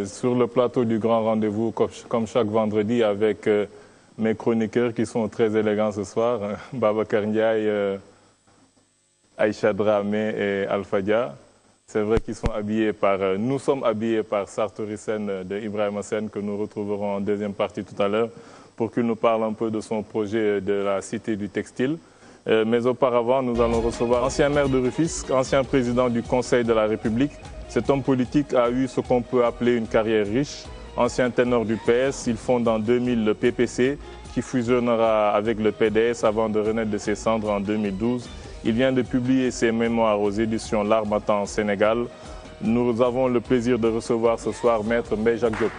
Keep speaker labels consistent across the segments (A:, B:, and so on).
A: Sur le plateau du Grand Rendez-vous, comme chaque vendredi, avec mes chroniqueurs qui sont très élégants ce soir, Babacar Ndiaye, Aïcha Dramé et Alpha Dia. C'est vrai qu'ils sont habillés nous sommes habillés par Sartori Sen de Ibrahima Sen, que nous retrouverons en deuxième partie tout à l'heure, pour qu'il nous parle un peu de son projet de la Cité du Textile. Mais auparavant, nous allons recevoir l'ancien maire de Rufisque, ancien président du Conseil de la République. Cet homme politique a eu ce qu'on peut appeler une carrière riche. Ancien ténor du PS, il fonde en 2000 le PPC, qui fusionnera avec le PDS avant de renaître de ses cendres en 2012. Il vient de publier ses mémoires aux éditions L'Harmattan Sénégal. Nous avons le plaisir de recevoir ce soir Maître Mbaye Jacques Diop.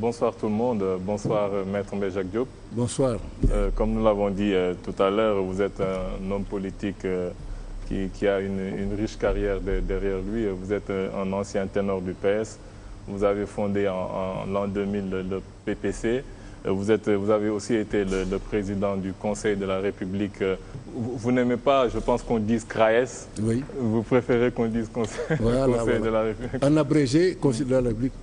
A: Bonsoir tout le monde, bonsoir Maître Mbaye Jacques Diop.
B: Bonsoir.
A: Comme nous l'avons dit tout à l'heure, vous êtes un homme politique qui a une riche carrière derrière lui. Vous êtes un ancien ténor du PS. Vous avez fondé en l'an 2000 le PPC. Vous avez aussi été le président du Conseil de la République. Vous n'aimez pas, je pense, qu'on dise CRAES.
B: Oui.
A: Vous préférez qu'on dise Conseil de la République.
B: En abrégé, Conseil de la République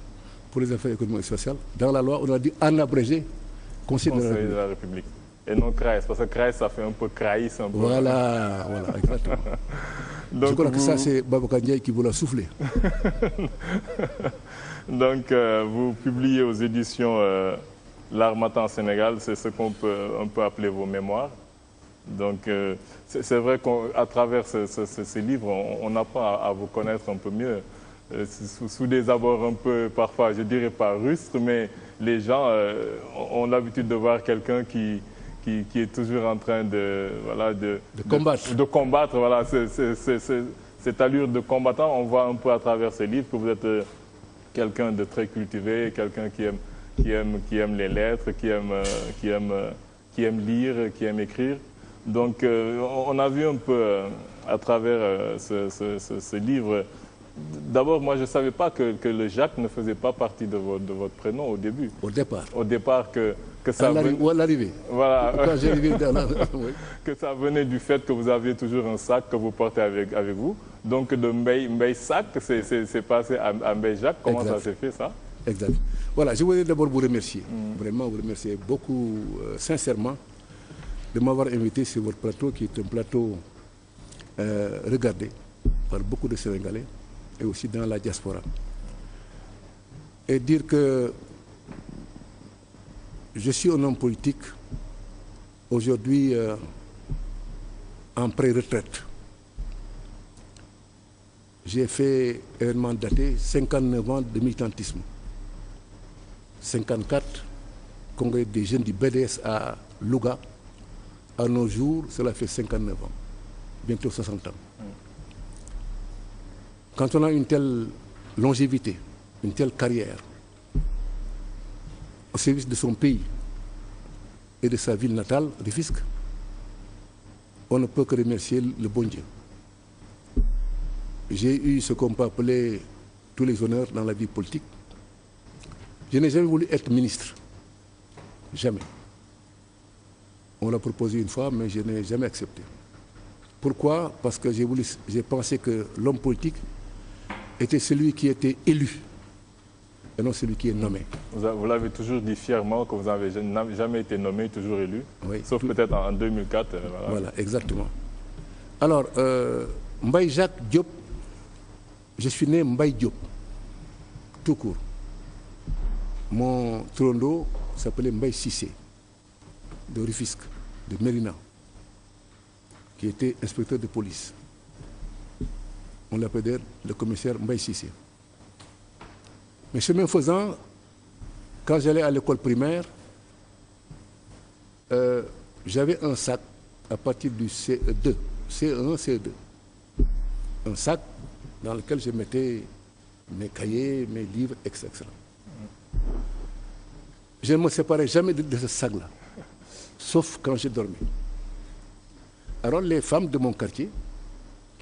B: pour les affaires économiques et sociales. Dans la loi, on a dit en abrégé, Conseil de la République.
A: Et non CRAES, parce que CRAES, ça fait un peu CRAIS. Un peu.
B: Voilà, exactement. Donc, je crois que ça, c'est Babacar Ndiaye qui vous l'a soufflé.
A: Donc, vous publiez aux éditions L'Harmattan Sénégal, c'est ce qu'on peut un peu appeler vos mémoires. Donc, c'est vrai qu'à travers ces livres, on apprend à vous connaître un peu mieux. Sous des abords un peu, parfois, je dirais pas rustres, mais les gens ont l'habitude de voir quelqu'un qui est toujours en train de combattre. Voilà, cette allure de combattant, on voit un peu à travers ces livres que vous êtes quelqu'un de très cultivé, quelqu'un qui aime les lettres, qui aime lire, qui aime écrire. Donc, on a vu un peu à travers ce livre. D'abord, moi, je ne savais pas que le Jacques ne faisait pas partie de votre prénom au début.
B: Au départ.
A: Au départ, que ça venait...
B: Ou à l'arrivée.
A: Voilà.
B: Quand j'ai arrivé dans la... oui.
A: Que ça venait du fait que vous aviez toujours un sac que vous portez avec vous. Donc, de Mbaye Sac, c'est passé à Mbaye Jacques. Comment ça s'est fait, ça?
B: Exact. Voilà, je voulais d'abord vous remercier. Vraiment vous remercier beaucoup, sincèrement, de m'avoir invité sur votre plateau, qui est un plateau regardé par beaucoup de Sénégalais, et aussi dans la diaspora. Et dire que je suis un homme politique, aujourd'hui en pré-retraite. J'ai fait événement daté 59 ans de militantisme. 54, congrès des jeunes du BDS à Louga. À nos jours, cela fait 59 ans, bientôt 60 ans. Quand on a une telle longévité, une telle carrière au service de son pays et de sa ville natale, Rufisque, on ne peut que remercier le bon Dieu. J'ai eu ce qu'on peut appeler tous les honneurs dans la vie politique. Je n'ai jamais voulu être ministre. Jamais. On l'a proposé une fois, mais je n'ai jamais accepté. Pourquoi? Parce que j'ai pensé que l'homme politique était celui qui était élu et non celui qui est nommé.
A: Vous l'avez toujours dit fièrement que vous n'avez jamais été nommé, toujours élu, oui, sauf peut-être en 2004.
B: Voilà, exactement. Alors, Mbaye Jacques Diop, je suis né Mbaye Diop, tout court. Mon turando s'appelait Mbaye Cissé, de Rufisque, de Mérina, qui était inspecteur de police. On l'appelait le commissaire Mbaye Cissé. Mais chemin faisant, quand j'allais à l'école primaire, j'avais un sac à partir du CE2, CE1, CE2. Un sac dans lequel je mettais mes cahiers, mes livres, etc. Je ne me séparais jamais de ce sac-là, sauf quand je dormais. Alors les femmes de mon quartier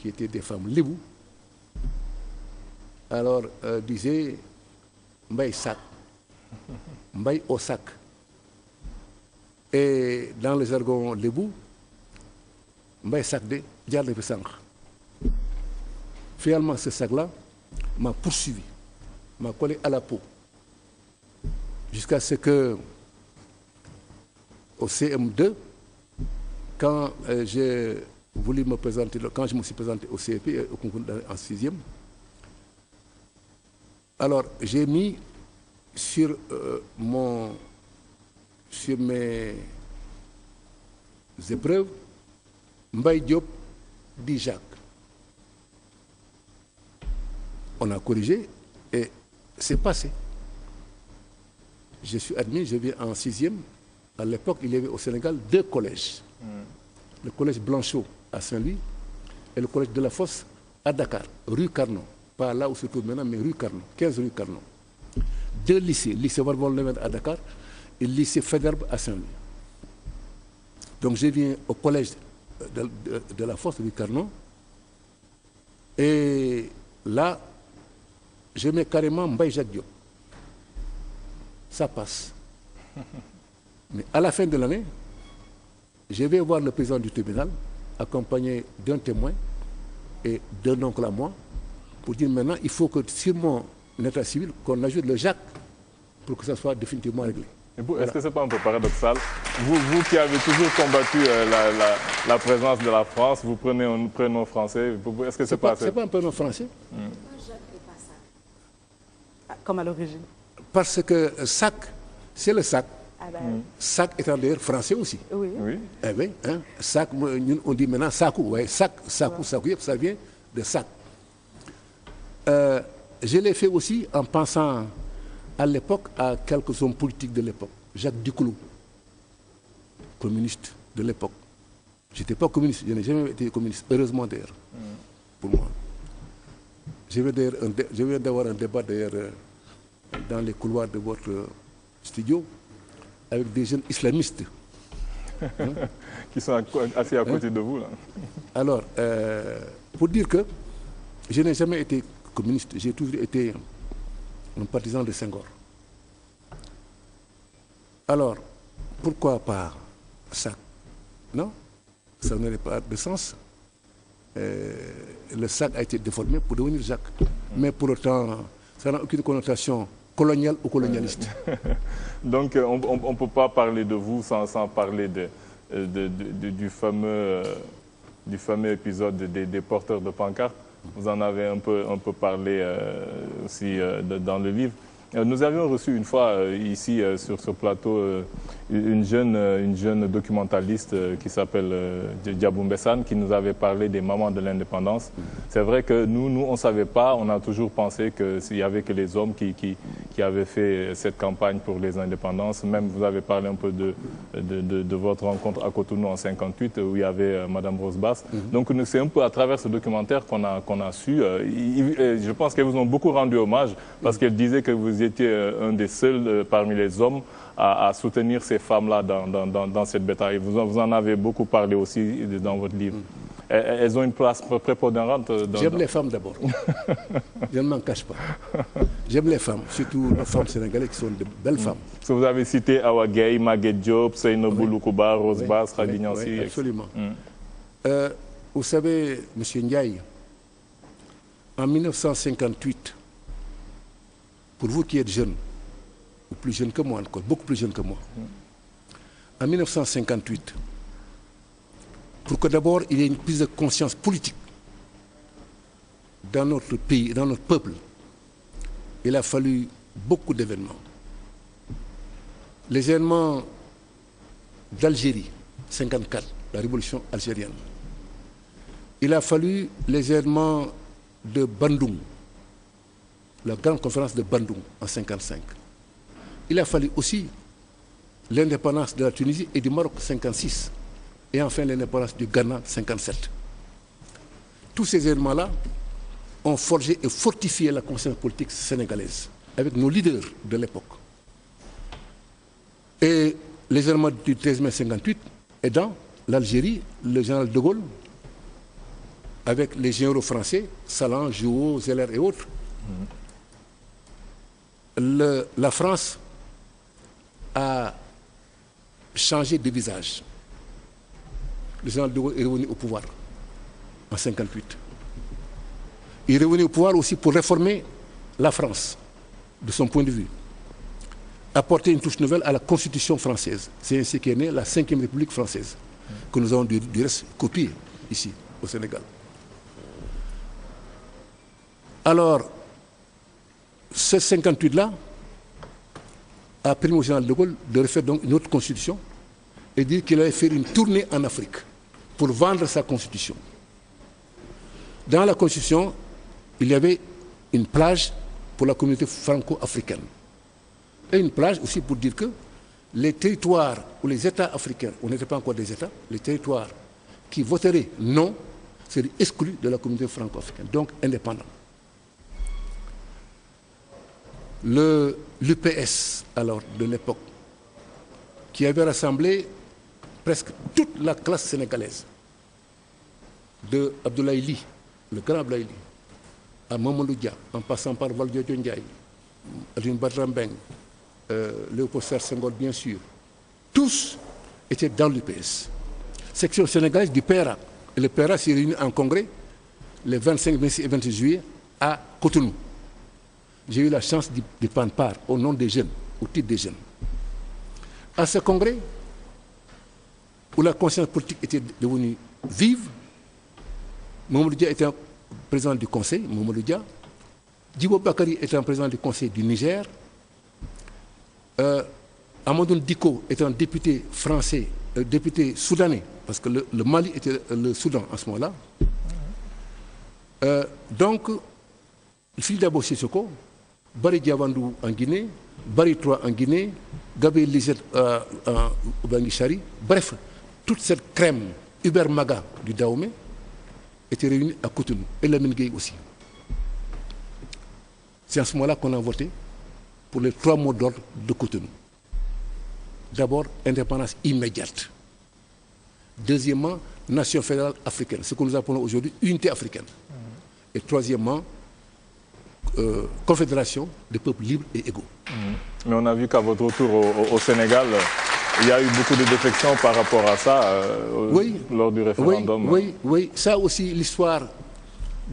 B: qui étaient des femmes lébou, alors disaient Mbaye sac, Mbaye au sac. Et dans le jargon lébou, Mbaye sac de jaar na fi sànq. Finalement, ce sac-là m'a poursuivi, m'a collé à la peau, jusqu'à ce que, au CM2, quand j'ai voulu me présenter, quand je me suis présenté au CEP, au concours en 6e, alors j'ai mis sur mes épreuves Mbaye Diop dit Jacques. On a corrigé et c'est passé. Je suis admis, je viens en 6e. À l'époque, il y avait au Sénégal 2 collèges. Le collège Blanchot à Saint-Louis et le collège de la Fosse à Dakar, rue Carnot. Pas là où se trouve maintenant, mais rue Carnot, 15 rue Carnot. 2 lycées, lycée Warmont-Levent à Dakar et lycée Faidherbe à Saint-Louis. Donc je viens au collège de la Fosse, rue Carnot, et là, je mets carrément Mbaye Jacques Diop. Ça passe. Mais à la fin de l'année, je vais voir le président du tribunal, accompagné d'un témoin et d'un oncle à moi, pour dire maintenant, il faut que sur mon état civil, qu'on ajoute le Jacques pour que ça soit définitivement réglé.
A: Est-ce que ce n'est pas un peu paradoxal? Vous qui avez toujours combattu la présence de la France, vous prenez un prénom français. Est-ce que c'est pas
B: un prénom français?
C: Jacques n'est pas ça. Comme à l'origine.
B: Parce que sac, c'est le sac.
C: Ah ben,
B: Sac étant d'ailleurs français aussi.
C: oui.
A: Oui.
B: Eh bien, hein, sac, on dit maintenant sakou. Ouais, sac, sakou, sakou, ça vient de sac. Je l'ai fait aussi en pensant à l'époque à quelques hommes politiques de l'époque. Jacques Duclos, communiste de l'époque. Je n'étais pas communiste, je n'ai jamais été communiste, heureusement d'ailleurs, pour moi. Je viens d'avoir un débat d'ailleurs dans les couloirs de votre studio avec des jeunes islamistes.
A: Qui sont assis à côté de vous, là.
B: Alors, pour dire que je n'ai jamais été communiste, j'ai toujours été un partisan de Senghor. Alors, pourquoi pas sac? Non, ça n'aurait pas de sens. Le sac a été déformé pour devenir Jacques. Mais pour autant, ça n'a aucune connotation coloniale ou colonialiste.
A: Donc, on ne peut pas parler de vous sans parler du fameux épisode des porteurs de pancartes. Vous en avez un peu parlé aussi dans le livre. Nous avions reçu une fois ici sur ce plateau une jeune documentaliste qui s'appelle Diabou Mbessane, qui nous avait parlé des mamans de l'indépendance. C'est vrai que nous on ne savait pas, on a toujours pensé qu'il n'y avait que les hommes qui avaient fait cette campagne pour les indépendances. Même vous avez parlé un peu de votre rencontre à Cotonou en 58 où il y avait Madame Rose Basse. Donc c'est un peu à travers ce documentaire qu'on a su. Je pense qu'elles vous ont beaucoup rendu hommage parce qu'elles disaient que vous étiez un des seuls parmi les hommes à soutenir ces femmes-là dans cette bataille. Vous en avez beaucoup parlé aussi dans votre livre. Elles ont une place prépondérante.
B: J'aime les femmes d'abord. Je ne m'en cache pas. J'aime les femmes, surtout les femmes sénégalaises qui sont de belles femmes.
A: Vous avez cité Awa Gueye, Maguette Diop, Seynabou Loukouba, Rose Basse, Khady Niasse.
B: Oui, absolument. Vous savez, M. Ndiaye, en 1958, pour vous qui êtes jeune, ou plus jeune que moi encore, beaucoup plus jeune que moi, en 1958, pour que d'abord il y ait une prise de conscience politique dans notre pays, dans notre peuple, il a fallu beaucoup d'événements. Les événements d'Algérie, 54, la révolution algérienne. Il a fallu les événements de Bandung, la grande conférence de Bandung en 55. Il a fallu aussi l'indépendance de la Tunisie et du Maroc 56 et enfin l'indépendance du Ghana 57. Tous ces événements-là ont forgé et fortifié la conscience politique sénégalaise avec nos leaders de l'époque. Et les événements du 13 mai 58 aidant l'Algérie, le général de Gaulle avec les généraux français, Salan, Jouot, Zeller et autres, la France a changé de visage. Le général de Gaulle est revenu au pouvoir en 1958. Il est revenu au pouvoir aussi pour réformer la France, de son point de vue. Apporter une touche nouvelle à la Constitution française. C'est ainsi qu'est née la Ve République française, que nous avons du reste copiée ici, au Sénégal. Alors, ce 58-là a permis au général de Gaulle de refaire donc une autre constitution et dire qu'il allait faire une tournée en Afrique pour vendre sa constitution. Dans la constitution, il y avait une plage pour la communauté franco-africaine et une plage aussi pour dire que les territoires ou les États africains, on n'était pas encore des États, les territoires qui voteraient non seraient exclus de la communauté franco-africaine, donc indépendants. L'UPS, alors, de l'époque, qui avait rassemblé presque toute la classe sénégalaise, de Abdoulaye Ly, le grand Abdoulaye Ly, à Mamadou Dia, en passant par Valdiodio Ndiaye, Alioune Badara Mbengue, Léopold Sédar Senghor, bien sûr, tous étaient dans l'UPS. Section sénégalaise du PRA. Et le PRA s'est réuni en congrès les 25, 26 et 28 juillet à Cotonou. J'ai eu la chance de prendre part au nom des jeunes, au titre des jeunes. À ce congrès, où la conscience politique était devenue vive, Mamadou Dia était président du conseil, Mamadou Dia, Djibo Bakary était président du conseil du Niger, Amadou Diko était un député français, député soudanais, parce que le Mali était le Soudan en ce moment-là. Donc, Fili Dabo Sissoko, Bari Diavandou en Guinée, Bari Troy en Guinée, Gabriel Lizet au Bangichari, bref, toute cette crème Uber Maga du Dahomey était réunie à Cotonou, et Lamine Gueye aussi. C'est à ce moment-là qu'on a voté pour les 3 mots d'ordre de Cotonou. D'abord, indépendance immédiate. Deuxièmement, nation fédérale africaine, ce que nous appelons aujourd'hui unité africaine. Et troisièmement, confédération des peuples libres et égaux.
A: Mais on a vu qu'à votre retour au Sénégal, il y a eu beaucoup de défections par rapport à ça
B: oui,
A: lors du référendum.
B: Oui, ça aussi, l'histoire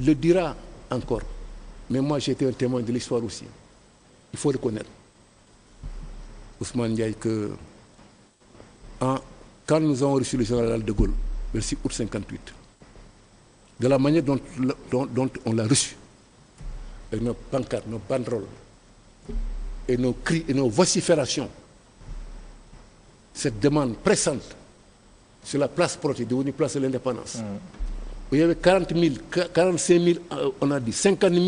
B: le dira encore. Mais moi, j'ai été un témoin de l'histoire aussi. Il faut reconnaître, Ousmane Ndiaye, que quand nous avons reçu le général de Gaulle, le 6 août 1958, de la manière dont on l'a reçu, avec nos pancartes, nos banderoles, et nos cris et nos vociférations, cette demande pressante sur la place Protet, devenue place de l'indépendance, où il y avait 40 000, 45 000, on a dit 50 000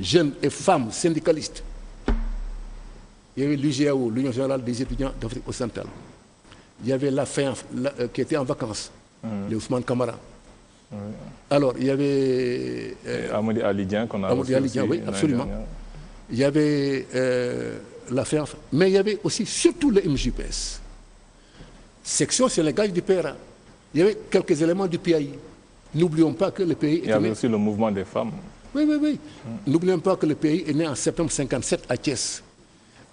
B: jeunes et femmes syndicalistes. Il y avait l'UGAO, l'Union générale des étudiants d'Afrique occidentale. Il y avait la FEANF qui était en vacances, les Ousmane Kamara. Alors, il y avait...
A: Amadi Alidien qu'on a
B: Amadi Alidien, oui, absolument. Il y avait la FEANF, mais il y avait aussi surtout le MJPS. Section sénégalaise du PRA. Il y avait quelques éléments du PAI. N'oublions pas que le pays...
A: Il y avait aussi le mouvement des femmes.
B: Oui. N'oublions pas que le pays est né en septembre 1957 à Thiès.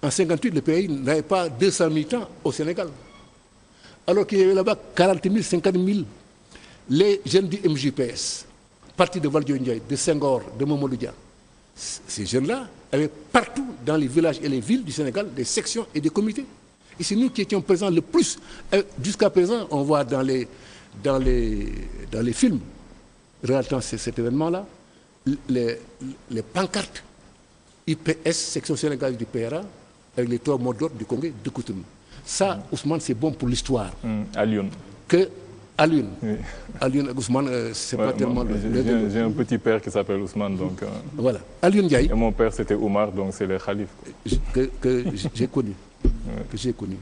B: En 1958, le pays n'avait pas 200 militants au Sénégal. Alors qu'il y avait là-bas 40 000, 50 000. Les jeunes du MJPS, partis de Valdiodio Ndiaye, de Senghor, de Mamadou Dia, ces jeunes-là avaient partout dans les villages et les villes du Sénégal des sections et des comités. Et c'est nous qui étions présents le plus. Jusqu'à présent, on voit dans les films relatant cet événement-là, les pancartes IPS, section sénégalaise du PRA, avec les 3 mots d'ordre du Congrès de Cotonou. Ça, Ousmane, c'est bon pour l'histoire.
A: À Lyon.
B: À Lyon.
A: Oui.
B: À Lyon, Ousmane, c'est pas tellement...
A: J'ai un petit père qui s'appelle Ousmane, donc...
B: Voilà. À Lyon Ndiaye.
A: Et mon père, c'était Oumar, donc c'est les khalifes.
B: Que j'ai connu. Que j'ai connu.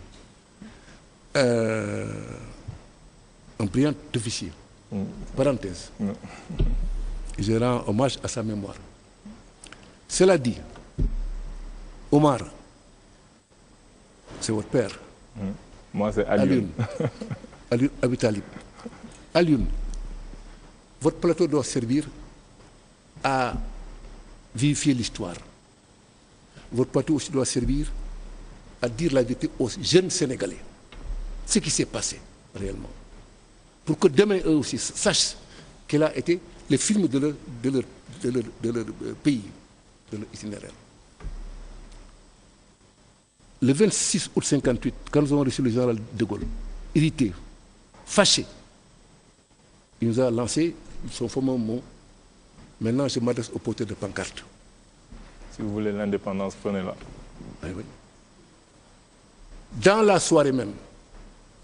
B: Un brillant officier. Parenthèse. Je rends hommage à sa mémoire. Cela dit, Omar, c'est votre père.
A: Moi, c'est Alioune.
B: Alioune Abitalib. Alioune, votre plateau doit servir à vivifier l'histoire. Votre plateau aussi doit servir à dire la vérité aux jeunes Sénégalais. Ce qui s'est passé réellement. Pour que demain, eux aussi, sachent quel a été le film de leur pays, de leur itinéraire. Le 26 août 58, quand nous avons reçu le général de Gaulle, irrité, fâché, il nous a lancé son fameux mot. Maintenant, je m'adresse aux porteurs de pancartes.
A: Si vous voulez l'indépendance, prenez-la.
B: Oui, oui. Dans la soirée même,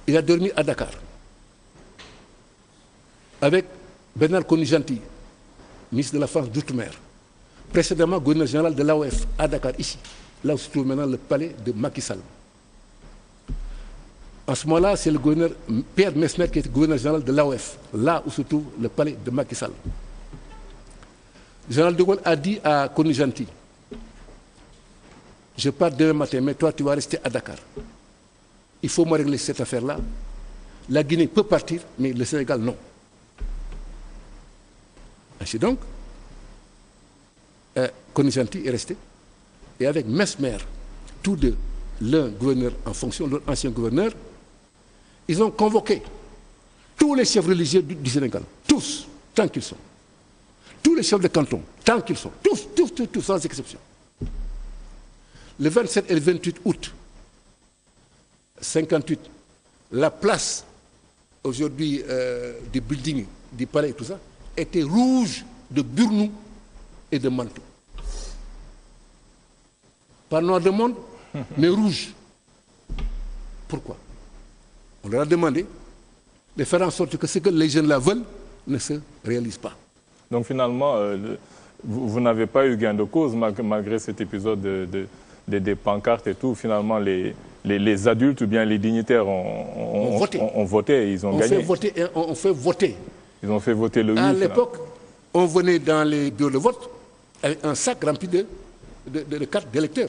B: il a dormi à Dakar avec Bernard Cornut-Gentille, ministre de la France d'Outre-mer, précédemment gouverneur général de l'AOF à Dakar, ici, là où se trouve maintenant le palais de Macky Sall. En ce moment-là, c'est le gouverneur Pierre Messmer qui est gouverneur général de l'AOF, là où se trouve le palais de Macky Sall. Le général de Gaulle a dit à Cornut-Gentille, je pars demain matin, mais toi tu vas rester à Dakar. Il faut me régler cette affaire-là. La Guinée peut partir, mais le Sénégal non. Ainsi donc, Cornut-Gentille est resté. Et avec Messmer, tous deux, l'un gouverneur en fonction, l'autre ancien gouverneur, ils ont convoqué tous les chefs religieux du Sénégal, tous, tant qu'ils sont. Tous les chefs de canton, tant qu'ils sont, tous, sans exception. Le 27 et le 28 août 58, la place aujourd'hui du building, du palais et tout ça, était rouge de burnous et de manteaux. Pas noir de monde, mais rouge. Pourquoi? On leur a demandé de faire en sorte que ce que les jeunes là veulent ne se réalise pas.
A: Donc finalement, vous n'avez pas eu gain de cause malgré cet épisode des pancartes et tout. Finalement, les adultes ou bien les dignitaires ont voté et ils ont gagné.
B: On fait voter.
A: Ils ont fait voter le oui.
B: À l'époque, on venait dans les bureaux de vote avec un sac rempli de cartes d'électeurs.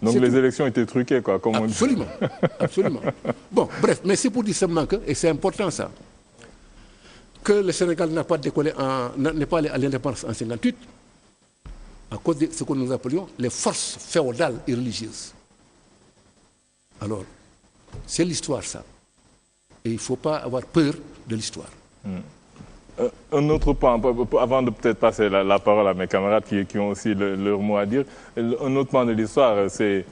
A: Donc les élections étaient truquées, quoi, comme
B: absolument, on dit. Absolument. Bon, bref, mais c'est pour dire simplement que, et c'est important ça, que le Sénégal n'a pas décollé, n'est pas allé à l'indépendance en 58 à cause de ce que nous appelions les forces féodales et religieuses. Alors, c'est l'histoire ça. Et il ne faut pas avoir peur de l'histoire.
A: Un autre point, avant de peut-être passer la parole à mes camarades qui ont aussi leur mot à dire, un autre point de l'histoire, c'est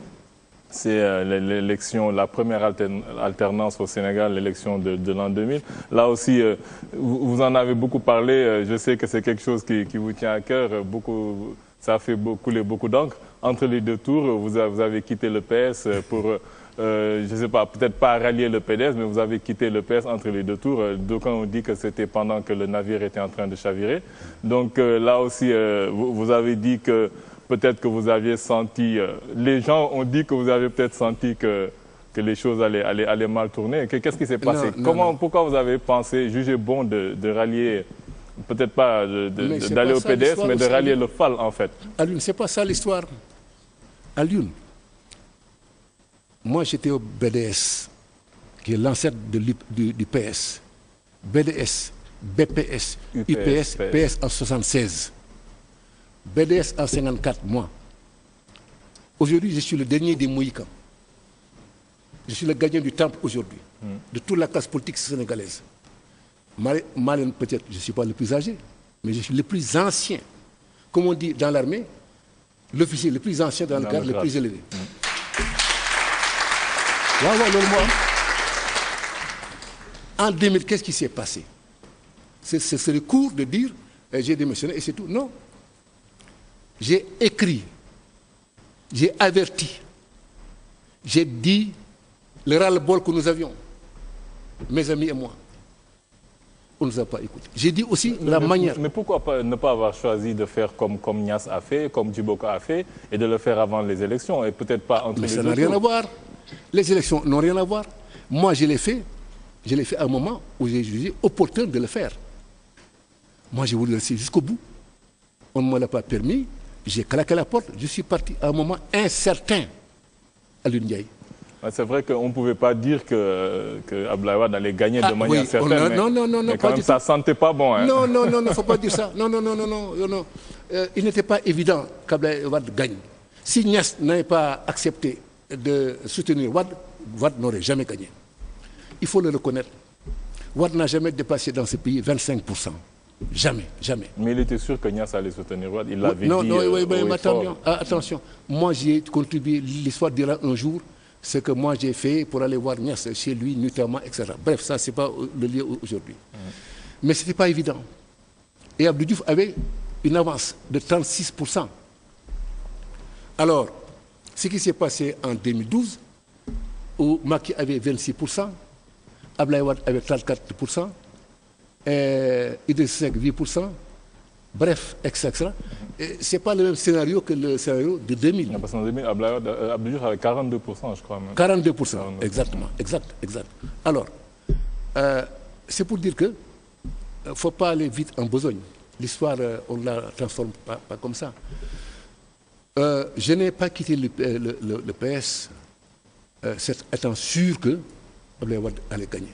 A: l'élection, la première alternance au Sénégal, l'élection de l'an 2000. Là aussi, vous en avez beaucoup parlé, je sais que c'est quelque chose qui vous tient à cœur, ça a fait couler beaucoup d'encre. Entre les deux tours, vous avez quitté le PS pour... je ne sais pas, peut-être pas rallier le PDS, mais vous avez quitté le PS entre les deux tours. D'aucuns ont dit que c'était pendant que le navire était en train de chavirer. Donc là aussi, vous avez dit que peut-être que vous aviez senti... les gens ont dit que vous avez peut-être senti que les choses allaient mal tourner. Qu'est-ce qui s'est passé? Pourquoi vous avez jugé bon de rallier, peut-être pas d'aller au PDS, mais de rallier le FAL en fait?
B: Alioune, c'est pas ça l'histoire. Alioune. Moi, j'étais au BDS, qui est l'ancêtre du PS. BDS, BPS, UPS, PS en 76. BDS en 54, moi. Aujourd'hui, je suis le dernier des Mohicans. Je suis le gardien du temple aujourd'hui, de toute la classe politique sénégalaise. Malin, peut-être, je ne suis pas le plus âgé, mais je suis le plus ancien. Comme on dit dans l'armée, l'officier le plus ancien dans le cadre le plus élevé. En 2000, qu'est-ce qui s'est passé? C'est le cours de dire j'ai démissionné et c'est tout. Non. J'ai écrit, j'ai averti, j'ai dit le ras-le-bol que nous avions, mes amis et moi. On ne nous a pas écoutés. J'ai dit aussi la manière.
A: Mais pourquoi ne pas avoir choisi de faire comme Niasse a fait, comme Djibo Ka a fait, et de le faire avant les élections et peut-être pas entre les deux tours?
B: Mais ça n'a rien à voir. Les élections n'ont rien à voir. Moi, je l'ai fait à un moment où j'ai jugé opportun de le faire. Moi, j'ai voulu rester jusqu'au bout. On ne me l'a pas permis. J'ai claqué la porte. Je suis parti à un moment incertain à Ndiaye.
A: C'est vrai qu'on ne pouvait pas dire que Abdoulaye Wade allait gagner de manière certaine. Mais quand même, ça ne sentait pas bon. Hein.
B: Non, il ne faut pas dire ça. Non. Il n'était pas évident qu'Abdoulaye Wade gagne. Si Niass n'avait pas accepté de soutenir Wade, Wade n'aurait jamais gagné. Il faut le reconnaître. Wade n'a jamais dépassé dans ce pays 25%. Jamais.
A: Mais il était sûr que Niass allait soutenir Wade. Il l'avait dit.
B: Non, attention. Moi, j'ai contribué. L'histoire dira un jour ce que moi j'ai fait pour aller voir Niass chez lui, notamment, etc. Bref, ça, ce n'est pas le lieu aujourd'hui. Mais ce n'était pas évident. Et Abdou Diouf avait une avance de 36%. Alors, ce qui s'est passé en 2012, où Macky avait 26%, Abdoulaye Wade avait 34%, Idriss Seck 8%, bref, etc. Ce n'est pas le même scénario que le scénario de 2000.
A: Parce qu'en 2000, Abdou Diouf avait 42%, je crois. Même.
B: 42%, exactement, exact. Alors, c'est pour dire que ne faut pas aller vite en besogne. L'histoire, on ne la transforme pas comme ça. Je n'ai pas quitté le PS étant sûr que Abdoulaye Wade allait gagner.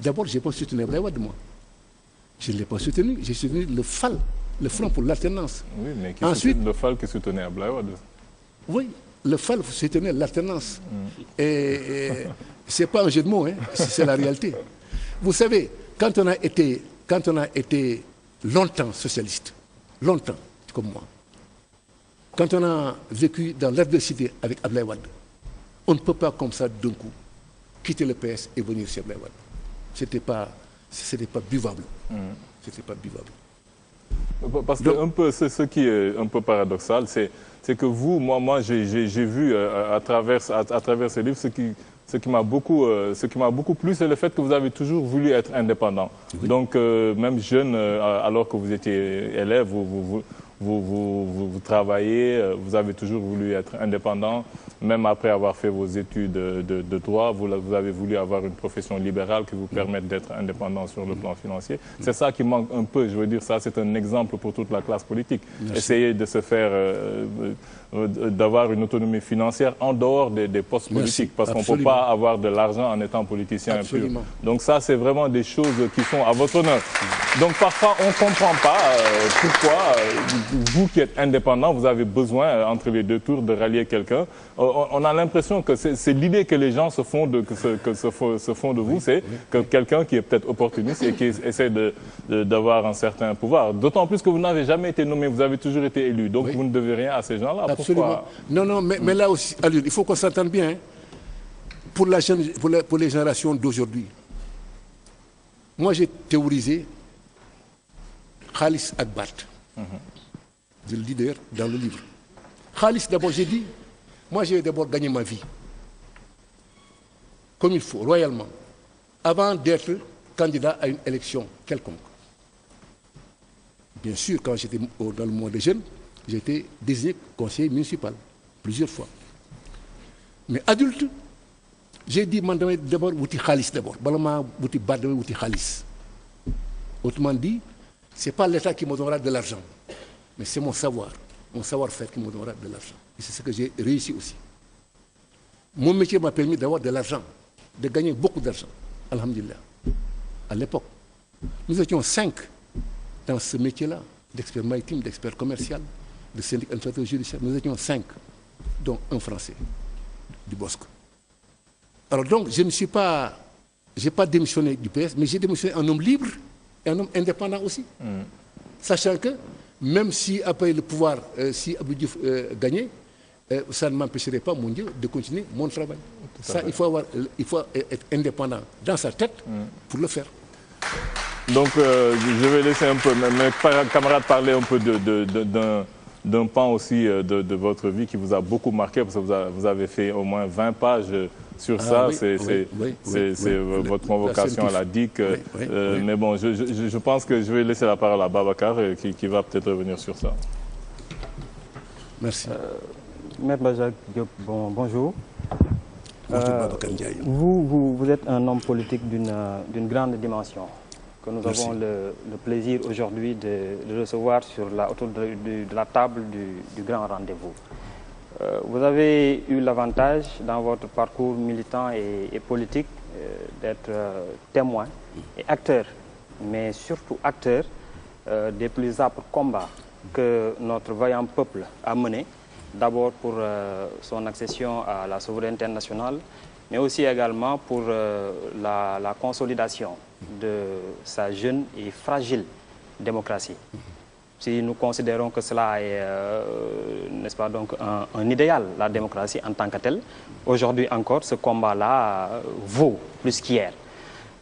B: D'abord, je n'ai pas soutenu Abdoulaye Wade, moi. Je ne l'ai pas soutenu, j'ai soutenu le FAL, le Front pour l'alternance.
A: Oui, mais ensuite, le FAL qui soutenait Abdoulaye Wade. Oui,
B: le FAL soutenait l'alternance. Et ce n'est pas un jeu de mots, hein, c'est la réalité. Vous savez, quand on a été longtemps socialiste, longtemps, comme moi, quand on a vécu dans l'adversité avec Abdoulaye Wade, on ne peut pas comme ça d'un coup quitter le PS et venir chez Abdoulaye Wade. C'était pas buvable. C'était pas buvable.
A: Parce que un peu, ce qui est un peu paradoxal, c'est que vous, moi j'ai vu à travers ce livre, ce qui m'a beaucoup plu, c'est le fait que vous avez toujours voulu être indépendant. Oui. Donc, même jeune, alors que vous étiez élève, vous travaillez, vous avez toujours voulu être indépendant, même après avoir fait vos études de droit, vous avez voulu avoir une profession libérale qui vous permette d'être indépendant sur le plan financier. C'est ça qui manque un peu, je veux dire, ça c'est un exemple pour toute la classe politique. Merci. Essayer de se faire, d'avoir une autonomie financière en dehors des postes politiques, parce qu'on ne peut pas avoir de l'argent en étant politicien pur. Donc ça, c'est vraiment des choses qui sont à votre honneur. Donc parfois, on ne comprend pas pourquoi, vous qui êtes indépendant, vous avez besoin, entre les deux tours, de rallier quelqu'un. On a l'impression que c'est l'idée que les gens se font de vous, c'est que quelqu'un qui est peut-être opportuniste et qui essaie d'avoir un certain pouvoir. D'autant plus que vous n'avez jamais été nommé, vous avez toujours été élu. Donc vous ne devez rien à ces gens-là.
B: Absolument. Pourquoi? Non, mais là aussi, allez, il faut qu'on s'entende bien. Hein. Pour les générations d'aujourd'hui, moi j'ai théorisé Khalis ak Barth. Je le dis d'ailleurs dans le livre. Khalis, d'abord, j'ai dit, moi j'ai d'abord gagné ma vie. Comme il faut, royalement. Avant d'être candidat à une élection quelconque. Bien sûr, quand j'étais dans le monde des jeunes, j'ai été désigné conseiller municipal, plusieurs fois. Mais adulte, j'ai dit, d'abord, wuti Khalis d'abord. Balama wuti Barth, wuti Khalis. Autrement dit, ce n'est pas l'État qui me donnera de l'argent, mais c'est mon savoir-faire qui me donnera de l'argent. Et c'est ce que j'ai réussi aussi. Mon métier m'a permis d'avoir de l'argent, de gagner beaucoup d'argent, alhamdulillah. À l'époque, nous étions 5 dans ce métier-là, d'expert maritime, d'expert commercial, de syndic administrateur judiciaire. Nous étions 5, dont un Français, du Bosque. Alors donc, je n'ai pas démissionné du PS, mais j'ai démissionné en homme libre et un homme indépendant aussi. Sachant que, même si après le pouvoir, si Abdou Diouf gagnait, ça ne m'empêcherait pas, mon Dieu, de continuer mon travail. Ça, il faut être indépendant dans sa tête pour le faire.
A: Donc, je vais laisser un peu mes camarades parler un peu d'un pan aussi de votre vie qui vous a beaucoup marqué, parce que vous avez fait au moins 20 pages sur ça, oui, c'est votre convocation à la DIC. Mais bon, je pense que je vais laisser la parole à Babacar qui va peut-être revenir sur ça.
B: Merci.
D: Maître Bajak Diop, bonjour.
B: Bonjour
D: vous êtes un homme politique d'une grande dimension, que nous avons le plaisir aujourd'hui de recevoir autour de la table du grand rendez-vous. Vous avez eu l'avantage dans votre parcours militant et politique d'être témoin et acteur, mais surtout acteur des plus âpres combats que notre vaillant peuple a menés, d'abord pour son accession à la souveraineté nationale, mais aussi également pour la consolidation de sa jeune et fragile démocratie. Si nous considérons que cela est, n'est-ce pas, donc un idéal, la démocratie en tant que telle, aujourd'hui encore, ce combat-là vaut plus qu'hier.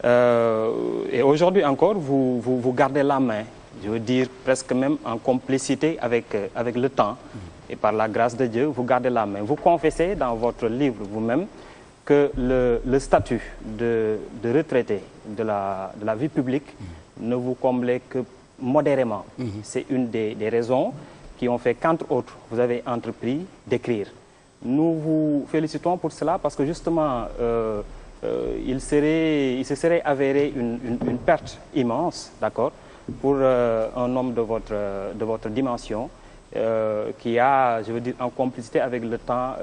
D: Et aujourd'hui encore, vous gardez la main, je veux dire presque même en complicité avec le temps, et par la grâce de Dieu, vous gardez la main. Vous confessez dans votre livre vous-même que le statut de retraité de la vie publique ne vous comblait que modérément. C'est une des raisons qui ont fait qu'entre autres, vous avez entrepris d'écrire. Nous vous félicitons pour cela parce que justement, il se serait avéré une perte immense, d'accord, pour un homme de votre dimension qui a, je veux dire, en complicité avec le temps,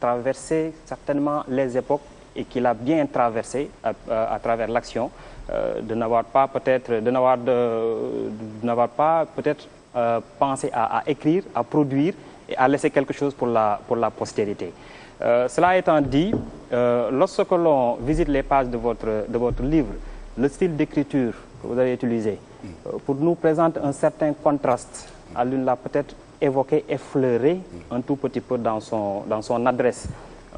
D: traversé certainement les époques et qu'il a bien traversé à travers l'action, de n'avoir pas peut-être pensé à écrire, à produire et à laisser quelque chose pour la postérité. Cela étant dit, lorsque l'on visite les pages de votre livre, le style d'écriture que vous avez utilisé, pour nous présente un certain contraste. Alun l'a peut-être évoqué, effleuré un tout petit peu dans son adresse.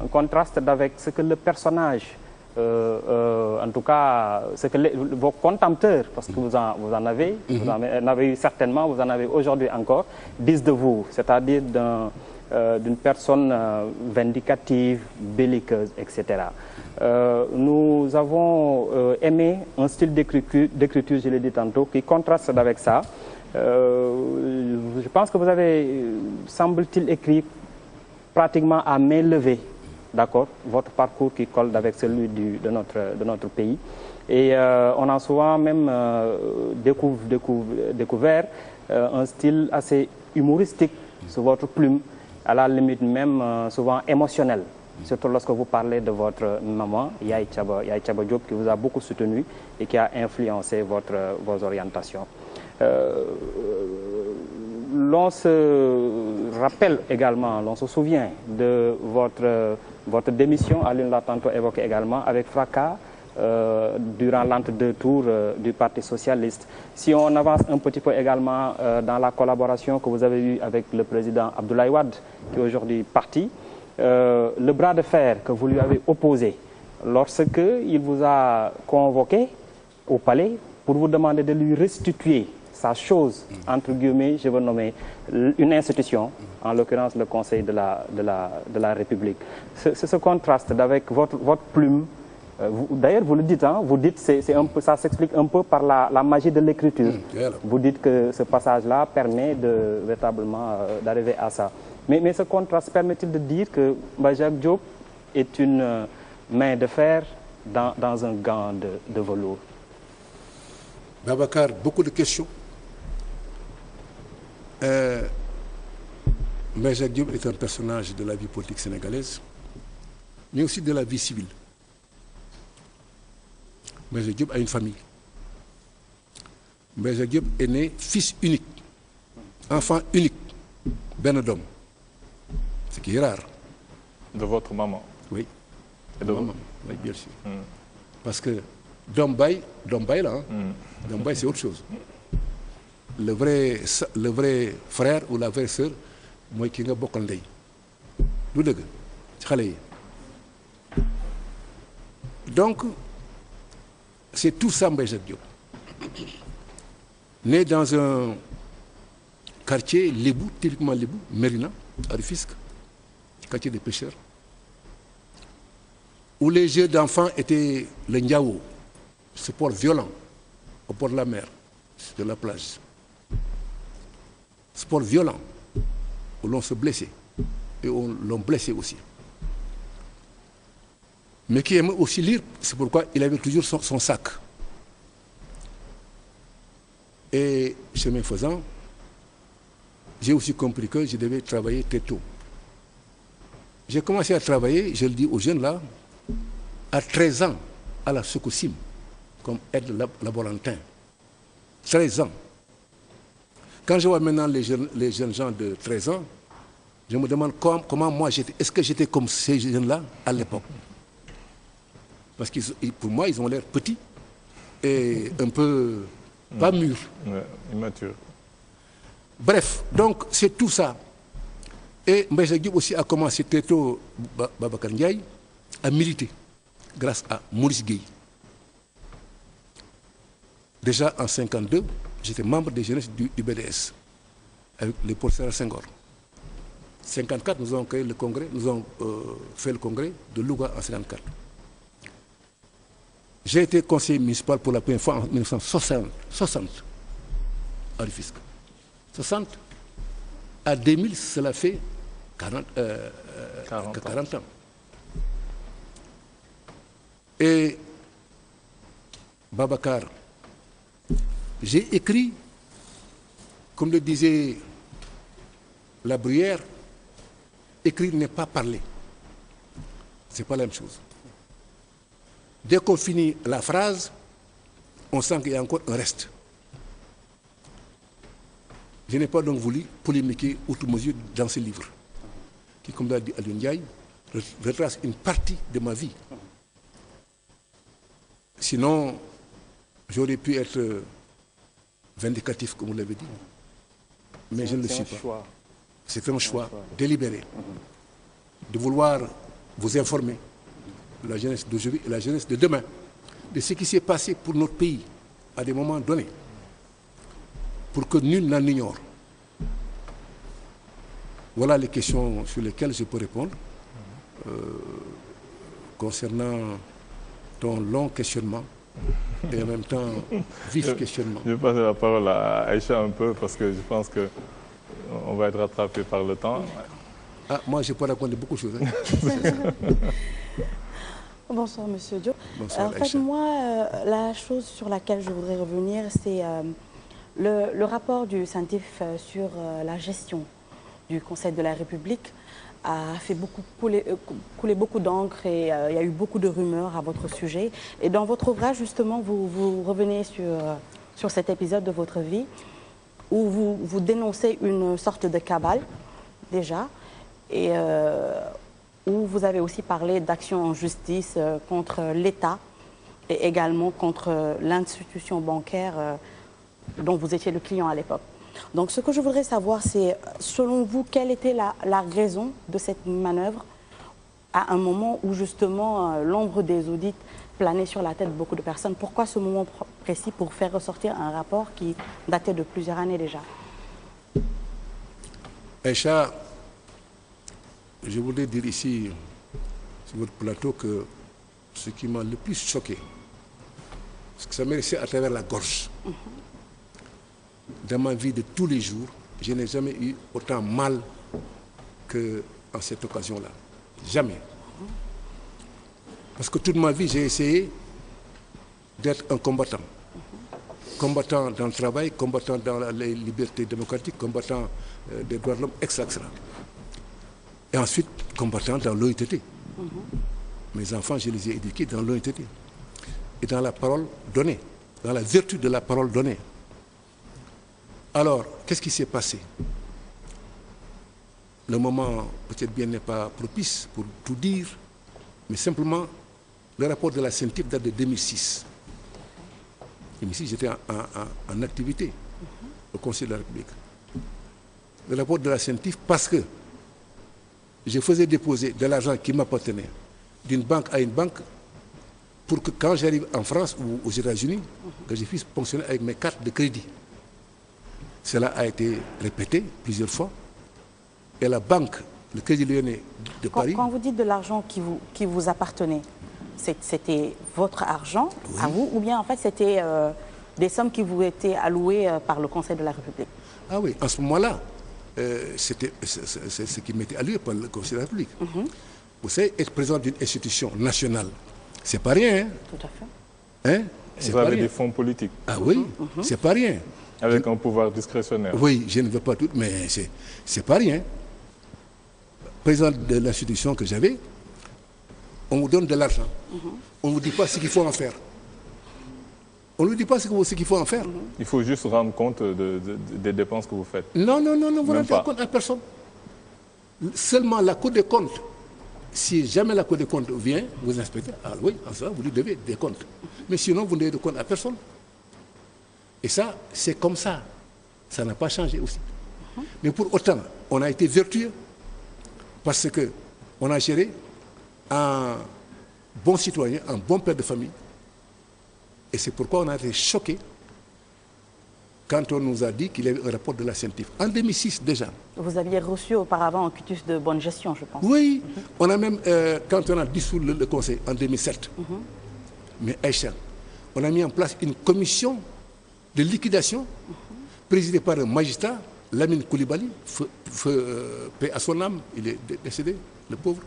D: Un contraste avec ce que le personnage, en tout cas, ce que vos contempteurs, parce que vous en avez eu certainement, vous en avez aujourd'hui encore, disent de vous, c'est-à-dire d'une personne vindicative, belliqueuse, etc. Nous avons aimé un style d'écriture, je l'ai dit tantôt, qui contraste avec ça. Je pense que vous avez, semble-t-il, écrit pratiquement à main levée, d'accord, votre parcours qui colle avec celui de notre pays. Et on a souvent même découvert un style assez humoristique sur votre plume, à la limite même souvent émotionnel, surtout lorsque vous parlez de votre maman, Yaye Thiaba Diop, qui vous a beaucoup soutenu et qui a influencé vos orientations. L'on se rappelle également, l'on se souvient de votre démission, Alun l'a tantôt évoqué également, avec fracas durant l'entre-deux tours du Parti socialiste. Si on avance un petit peu également dans la collaboration que vous avez eue avec le président Abdoulaye Wade, qui est aujourd'hui parti, le bras de fer que vous lui avez opposé lorsque il vous a convoqué au palais pour vous demander de lui restituer sa chose, entre guillemets, je veux nommer une institution, en l'occurrence le Conseil de la République. Ce contraste avec votre plume, d'ailleurs vous le dites, hein, vous dites, ça s'explique un peu par la magie de l'écriture. Vous dites que ce passage-là permet véritablement d'arriver à ça. Mais ce contraste permet-il de dire que Jacques Diop est une main de fer dans un gant de velours?
B: Babacar, beaucoup de questions. Jacques Diop est un personnage de la vie politique sénégalaise, mais aussi de la vie civile. Jacques Diop a une famille. Jacques Diop est né fils unique, enfant unique, ben d'homme, ce qui est rare.
A: De votre maman?
B: Oui.
A: Et de
B: maman, oui, bien sûr. Parce que Dombay là, Dombay c'est autre chose. Le vrai frère ou la vraie sœur, moi qui nga bokkal ndey. Du deug ci xalé yi. Donc c'est tout ça Jacques Diop. Né dans un quartier lébou, typiquement lébou, Mérina, à Rufisque, quartier des pêcheurs, où les jeux d'enfants étaient le Ndiawo, sport violent, au bord de la mer, de la plage. Sport violent, où l'on se blessait, et on l'on blessait aussi. Mais qui aimait aussi lire, c'est pourquoi il avait toujours son sac. Et chemin faisant, j'ai aussi compris que je devais travailler très tôt. J'ai commencé à travailler, je le dis aux jeunes là, à 13 ans, à la Sococim, comme aide laborantin. 13 ans. Quand je vois maintenant les jeunes gens de 13 ans, je me demande comment moi j'étais. Est-ce que j'étais comme ces jeunes-là à l'époque? Parce que pour moi, ils ont l'air petits et un peu pas mûrs.
A: Ouais, immature.
B: Bref, donc c'est tout ça. Et Mbaye Jacques Diop aussi a commencé très tôt, Babacar Ndiaye, à militer grâce à Maurice Gueye. Déjà en 1952, j'étais membre des jeunesses du BDS avec les professeurs Senghor. En 1954, nous avons créé le congrès, nous avons fait le congrès de Louga en 1954. J'ai été conseiller municipal pour la première fois en 1960 à Rufisque. 60 à 2000, cela fait 40 ans. Et Babacar, j'ai écrit, comme le disait La Bruyère, écrire n'est pas parler. C'est pas la même chose. Dès qu'on finit la phrase, on sent qu'il y a encore un reste. Je n'ai pas donc voulu polémiquer outre mesure dans ce livre, qui, comme l'a dit Alioune Ndiaye, retrace une partie de ma vie. Sinon, j'aurais pu être vindicatif, comme vous l'avez dit, mais je ne le suis pas. C'est un choix délibéré de vouloir vous informer de la jeunesse d'aujourd'hui et la jeunesse de demain, de ce qui s'est passé pour notre pays à des moments donnés, pour que nul n'en ignore. Voilà les questions sur lesquelles je peux répondre concernant ton long questionnement et en même temps vif questionnement.
A: Je vais passer la parole à Aïcha un peu parce que je pense qu'on va être rattrapé par le temps.
B: Ah, moi, je peux raconter beaucoup de choses. Hein.
C: Bonsoir, Monsieur Diop.
B: Bonsoir,
C: en fait, moi, la chose sur laquelle je voudrais revenir, c'est le rapport du CENTIF sur la gestion du Conseil de la République a fait couler beaucoup d'encre et il y a eu beaucoup de rumeurs à votre sujet. Et dans votre ouvrage, justement, vous revenez sur cet épisode de votre vie où vous dénoncez une sorte de cabale, déjà, et où vous avez aussi parlé d'action en justice contre l'État et également contre l'institution bancaire dont vous étiez le client à l'époque. Donc ce que je voudrais savoir, c'est, selon vous, quelle était la raison de cette manœuvre à un moment où justement l'ombre des audits planait sur la tête de beaucoup de personnes? Pourquoi ce moment précis pour faire ressortir un rapport qui datait de plusieurs années déjà?
B: Aïcha, je voudrais dire ici, sur votre plateau, que ce qui m'a le plus choqué, c'est que ça m'est resté à travers la gorge. Dans ma vie de tous les jours, je n'ai jamais eu autant mal qu'en cette occasion-là. Jamais. Parce que toute ma vie, j'ai essayé d'être un combattant. Combattant dans le travail, combattant dans les libertés démocratiques, combattant des droits de l'homme, etc. Et ensuite, combattant dans l'OITT. Mes enfants, je les ai éduqués dans l'OITT. Et dans la parole donnée, dans la vertu de la parole donnée. Alors, qu'est-ce qui s'est passé? Le moment, peut-être bien, n'est pas propice pour tout dire, mais simplement, le rapport de la CENTIF date de 2006. 2006, j'étais en activité au Conseil de la République. Le rapport de la CENTIF, parce que je faisais déposer de l'argent qui m'appartenait d'une banque à une banque pour que quand j'arrive en France ou aux États-Unis, que je puisse fonctionner avec mes cartes de crédit. Cela a été répété plusieurs fois. Et la banque, le Crédit Lyonnais de Paris...
C: Quand vous dites de l'argent qui vous appartenait, c'était votre argent à vous, ou bien en fait c'était des sommes qui vous étaient allouées par le Conseil de la République? Ah
B: oui, en ce moment-là, c'était ce qui m'était alloué par le Conseil de la République. Vous savez, être président d'une institution nationale, c'est pas rien. Hein?
C: Tout à fait.
B: Hein?
A: Vous avez des fonds politiques.
B: Ah oui, c'est pas rien.
A: Avec un pouvoir discrétionnaire.
B: Oui, je ne veux pas tout, mais c'est pas rien. président de l'institution que j'avais, on vous donne de l'argent. On ne vous dit pas ce qu'il faut en faire. On ne lui dit pas ce qu'il faut en faire.
A: Il faut juste rendre compte des dépenses que vous faites.
B: Non, vous ne rendez compte à personne. Seulement la Cour des comptes, si jamais la Cour des comptes vient, vous inspectez, alors oui, en ça, vous lui devez des comptes. Mais sinon, vous ne devez de compte à personne. Et ça, c'est comme ça. Ça n'a pas changé aussi. Mais pour autant, on a été vertueux parce qu'on a géré un bon citoyen, un bon père de famille. Et c'est pourquoi on a été choqués quand on nous a dit qu'il y avait un rapport de la CENTIF. En 2006 déjà.
C: Vous aviez reçu auparavant un quitus de bonne gestion, je pense.
B: Oui, on a même, quand on a dissous le conseil en 2007, mais Aïcha, on a mis en place une commission de liquidation présidée par un magistrat, Lamine Koulibaly, paix à son âme, il est décédé, le pauvre,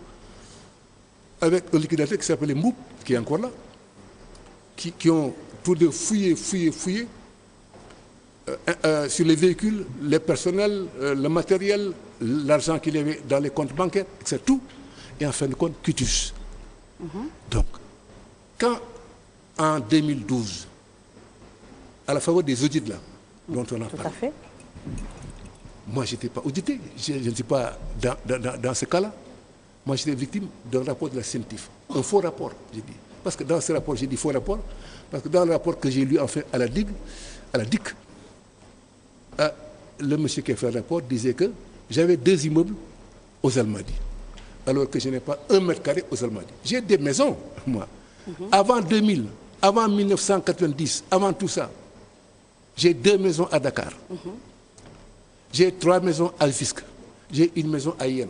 B: avec un liquidateur qui s'appelait Mboup, qui est encore là, qui ont tous deux fouillé sur les véhicules, les personnels, le matériel, l'argent qu'il y avait dans les comptes bancaires, etc. Tout. Et en fin de compte, quitus. Donc, quand en 2012, à la faveur des audits là, dont on a parlé.
C: Tout à fait.
B: Moi, je n'étais pas audité. Je ne suis pas dans ce cas-là. Moi, j'étais victime d'un rapport de la CENTIF. Un faux rapport, j'ai dit. Parce que dans ce rapport, j'ai dit faux rapport, parce que dans le rapport que j'ai lu enfin à la DIC, le monsieur qui a fait le rapport disait que j'avais 2 immeubles aux Almadies, alors que je n'ai pas 1 mètre carré aux Almadies. J'ai des maisons, moi. Avant 2000, avant 1990, avant tout ça, j'ai 2 maisons à Dakar. J'ai 3 maisons à Rufisque. J'ai une maison à Yenne.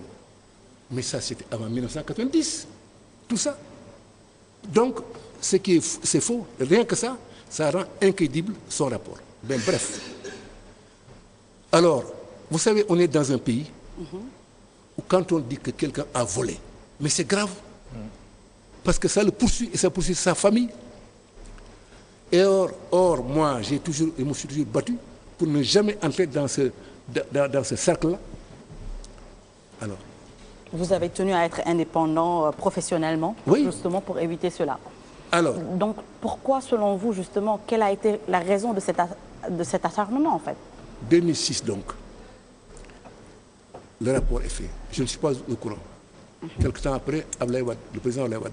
B: Mais ça, c'était avant 1990. Tout ça. Donc, c'est faux. Rien que ça, ça rend incrédible son rapport. Ben, bref. Alors, vous savez, on est dans un pays où quand on dit que quelqu'un a volé, mais c'est grave. Parce que ça le poursuit et ça poursuit sa famille. Et or moi, je me suis toujours battu pour ne jamais entrer dans ce cercle-là. Alors.
C: Vous avez tenu à être indépendant professionnellement,
B: oui,
C: justement pour éviter cela.
B: Alors.
C: Donc, pourquoi, selon vous, justement, quelle a été la raison de cet acharnement, en fait?
B: 2006, donc. Le rapport est fait. Je ne suis pas au courant. Quelque temps après, le président Abdoulaye Wade,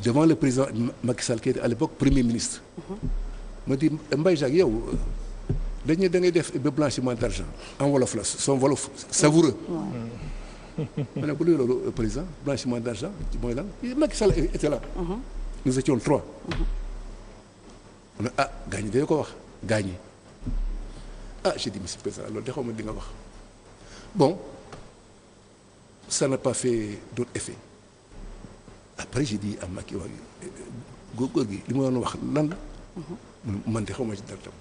B: devant le président Macky Sall, qui était à l'époque Premier ministre, me dit, Mbaye Jacques, yow, dañuy da ngay def blanchiment d'argent en wolof la son wolof savoureux. Ma ne ko luy loolu président blanchiment d'argent mooy lan Macky Sall était là. Nous étions 3. On a gaañ dañu ko wax gaañi. J'ai dit monsieur le président loolu de xaw ma di nga wax. Bon, ça n'a pas fait d'autre effet. Après j'ai dit à Macky waa góor gi li ma doon wax lan la. Man de xaw ma ci dara tam.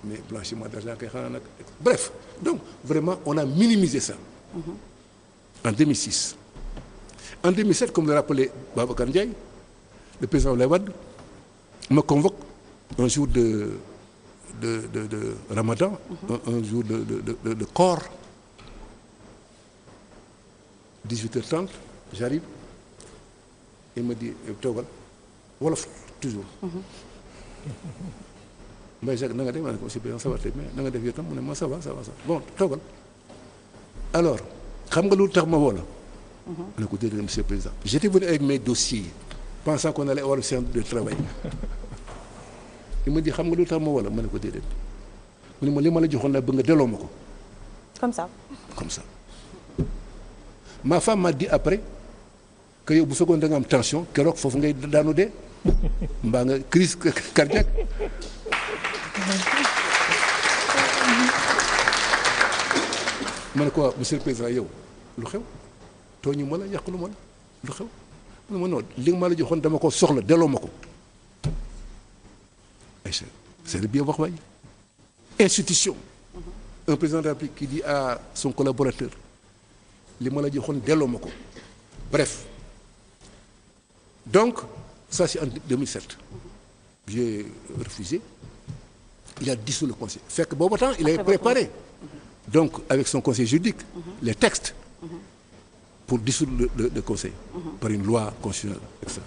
B: Mais blanchiment d'argent, bref, donc vraiment on a minimisé ça en 2006. En 2007, comme le rappelait Babacar Ndiaye, le président Abdoulaye Wade me convoque un jour de Ramadan, un jour de Koor, 18h30, j'arrive, il me dit toogal wolof toujours. Mbaye Jacques na nga def ma ne ko aussi bien ça va très bien na nga def yow tam mu ne ma ça va bon toogal alors xam nga lu tax ma woo la. ma ne ko déedéet monsieur le président. J'étais venu avec mes dossiers pensant qu'on allait avoir le séance de travail. Il me dit xam nga lu tax ma woo la ma ne ko déedéet mu ne ma li ma la joxoon la bëgg nga delloo ma ko.
C: Comme ça.
B: Comme ça. Ma femme m'a dit après que yow bu fekkoon da nga am tension keroog foofu ngay daanu dee mbaa nga crise cardiaque. Ma ne ko monsieur le président yow lu xew tooñu ma la yàqulu ma la lu xew mu ne ma non li nga ma la joxoon dama ko soxla delloo ma ko. C'est le bien wax waay institution. Un président de la République qui dit à son collaborateur li ma la joxoon delloo ma ko. Bref donc ça c'est en 2007. J'ai refusé. Il a dissous le conseil. Fait que bon temps, il avait préparé, donc avec son conseil juridique, les textes pour dissoudre le Conseil par une loi constitutionnelle, etc.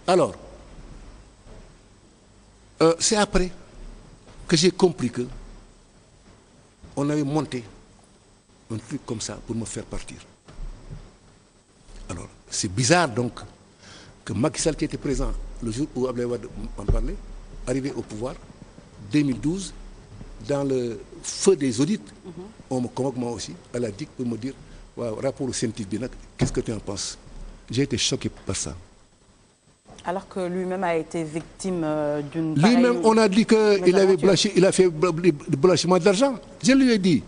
B: Alors, c'est après que j'ai compris que on avait monté un truc comme ça pour me faire partir. Alors, c'est bizarre donc que Macky Sall qui était présent le jour où Abdoulaye Wade en parlait, arrivé au pouvoir, 2012, dans le feu des audits, on me convoque moi aussi à la DIC pour me dire waaw rapport scientifique bi nag qu'est-ce que tu en penses? J'ai été choqué par ça.
C: Alors que lui-même a été victime d'une pareille...
B: Lui-même, on a dit qu'il avait blanchi, il a fait blanchiment d'argent. Je lui ai dit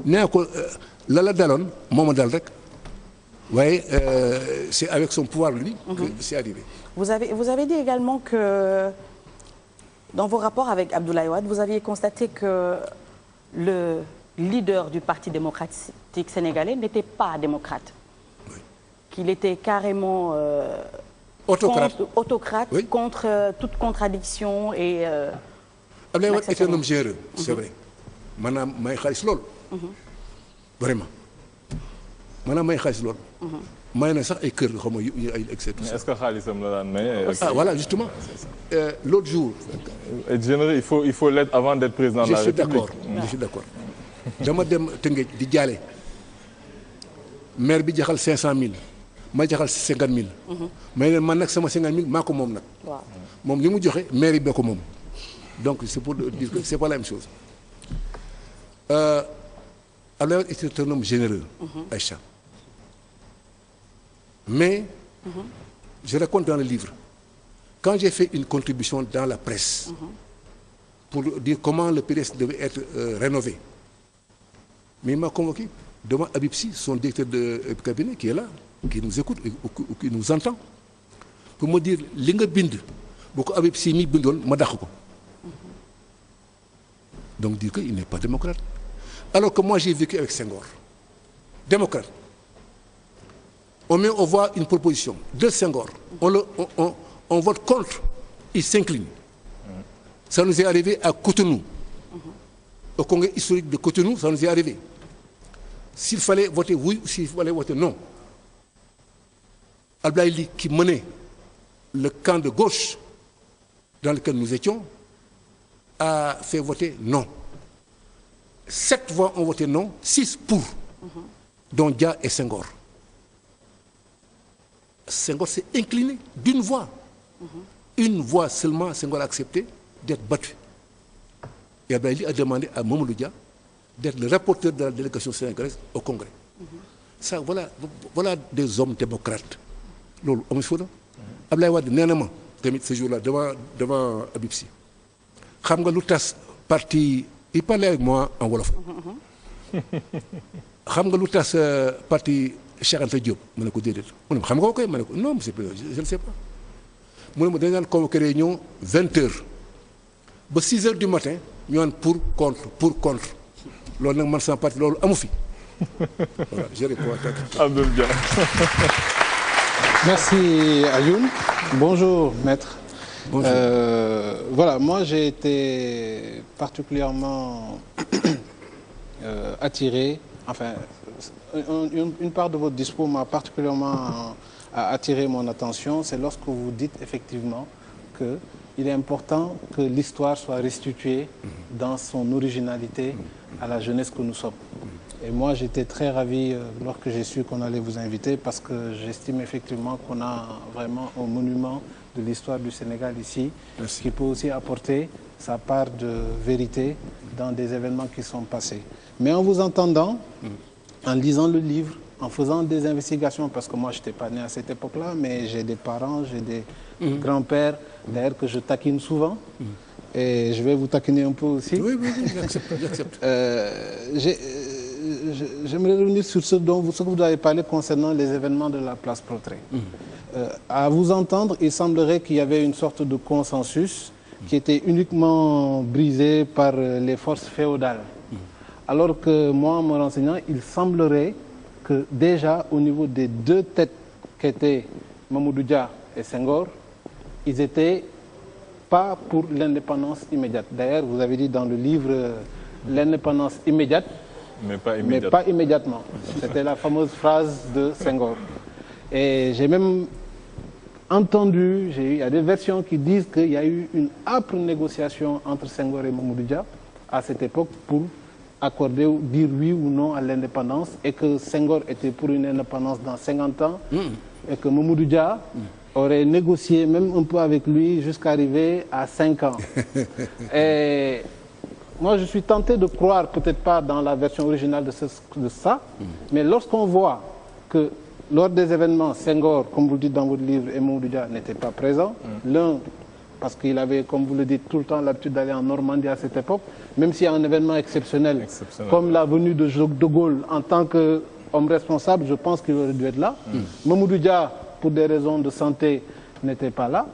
B: nee ko la daloon moo ma dal rek waaye c'est avec son pouvoir lui que c'est arrivé. Vous
C: avez dit également que dans vos rapports avec Abdoulaye Wade, vous aviez constaté que le leader du Parti démocratique sénégalais n'était pas démocrate. Oui. Qu'il était carrément autocrate oui. Contre toute contradiction et
B: Abdoulaye Wade est un homme généreux, c'est vrai. Maanaam may xaalis lool. Vraiment. Maanaam may xaalis lool. may na sax ay kër xaw ma ay et cetera.
A: Est-ce que xaalisam la daan may.
B: Ah voilà justement. L'autre jour.
A: Être généreux, il faut l'être avant d'être président de la République.
B: Je suis d'accord. dama dem Tëngéej di jaale maire bi jaxal 500000 ma jaxal 50000. may leen man nag sama 50000 maa ko moom nag. waaw moom li mu joxe maire bi ko moom. donc c'est pour dire que c'est pas la même chose. Abdoulaye Wade était un homme généreux. Aïcha. Mais je raconte dans le livre quand j'ai fait une contribution dans la presse pour dire comment le PDS devait être rénové. Mais il m'a convoqué devant Habib Sy, son directeur de cabinet qui est là, qui nous écoute ou qui nous entend, pour me dire li nga bind bu ko Habib Sy mi bindoon ma dàq ko. Donc dire qu'il n'est pas démocrate. Alors que moi j'ai vécu avec Senghor. Démocrate. On met au voie une proposition de Senghor. On vote contre. Il s'incline. Ça nous est arrivé à Cotonou. Au congrès historique de Cotonou, ça nous est arrivé. S'il fallait voter oui ou s'il fallait voter non. Abdoulaye Ly, qui menait le camp de gauche dans lequel nous étions, a fait voter non. 7 voix ont voté non, 6 pour, dont Dia et Senghor. Senghor s'est incliné d'une voix. Une voix seulement, Senghor a accepté d'être battu. Et Abdoulaye Ly a demandé à Mamadou Dia d'être le rapporteur de la délégation sénégalaise au Congrès. Ça, voilà des hommes démocrates. Loolu amu fi na Abdoulaye Wade nee na ma tamit ce jour-là devant Habib Sy. Xam nga lu tas parti il parlait avec moi en wolof. Xam nga lu tas parti Cheikh Anta Diop ma ne ko déedéet mu ne xam nga ko koy ma ne ko non monsieur je ne sais pas. mu ne ma dañu daan convoqué réunion 20h ba 6h du matin ñu naan pour contre loolu nag man sama parti loolu amu fi. Voilà, je réponds à ta question.
A: Abdoul Dia.
E: Merci Alioune. Bonjour maître.
B: Bonjour.
E: Voilà, moi j'ai été particulièrement attiré, enfin une part de votre discours m'a particulièrement attiré mon attention, c'est lorsque vous dites effectivement que il est important que l'histoire soit restituée dans son originalité à la jeunesse que nous sommes. Et moi, j'étais très ravi lorsque j'ai su qu'on allait vous inviter parce que j'estime effectivement qu'on a vraiment un monument de l'histoire du Sénégal ici. Merci. Qui peut aussi apporter sa part de vérité dans des événements qui sont passés. Mais en vous entendant, en lisant le livre, en faisant des investigations, parce que moi, je n'étais pas né à cette époque-là, mais j'ai des parents, j'ai des grands-pères, d'ailleurs, que je taquine souvent. Et je vais vous taquiner un peu aussi.
B: Oui, j'accepte.
E: J'aimerais revenir sur ce que vous avez parlé concernant les événements de la place Protré. À vous entendre, il semblerait qu'il y avait une sorte de consensus qui était uniquement brisé par les forces féodales. Alors que moi, en me renseignant, il semblerait que déjà au niveau des deux têtes qu'étaient Mamadou Dia et Senghor, ils n'étaient pas pour l'indépendance immédiate. D'ailleurs, vous avez dit dans le livre l'indépendance immédiate
A: Mais pas
E: immédiatement. C'était la fameuse phrase de Senghor. Et j'ai même entendu, il y a des versions qui disent qu'il y a eu une âpre négociation entre Senghor et Mamadou Dia à cette époque pour accorder ou dire oui ou non à l'indépendance, et que Senghor était pour une indépendance dans 50 ans et que Mamadou Dia aurait négocié même un peu avec lui jusqu'à arriver à 5 ans. Et moi, je suis tenté de croire, peut-être pas dans la version originale de ça, mais lorsqu'on voit que lors des événements, Senghor, comme vous le dites dans votre livre, et Mamadou Dia n'étaient pas présents. L'un, parce qu'il avait, comme vous le dites, tout le temps l'habitude d'aller en Normandie à cette époque, même s'il y a un événement exceptionnel, comme la venue de Gaulle en tant qu'homme responsable, je pense qu'il aurait dû être là. Mamadou Dia, pour des raisons de santé, n'était pas là.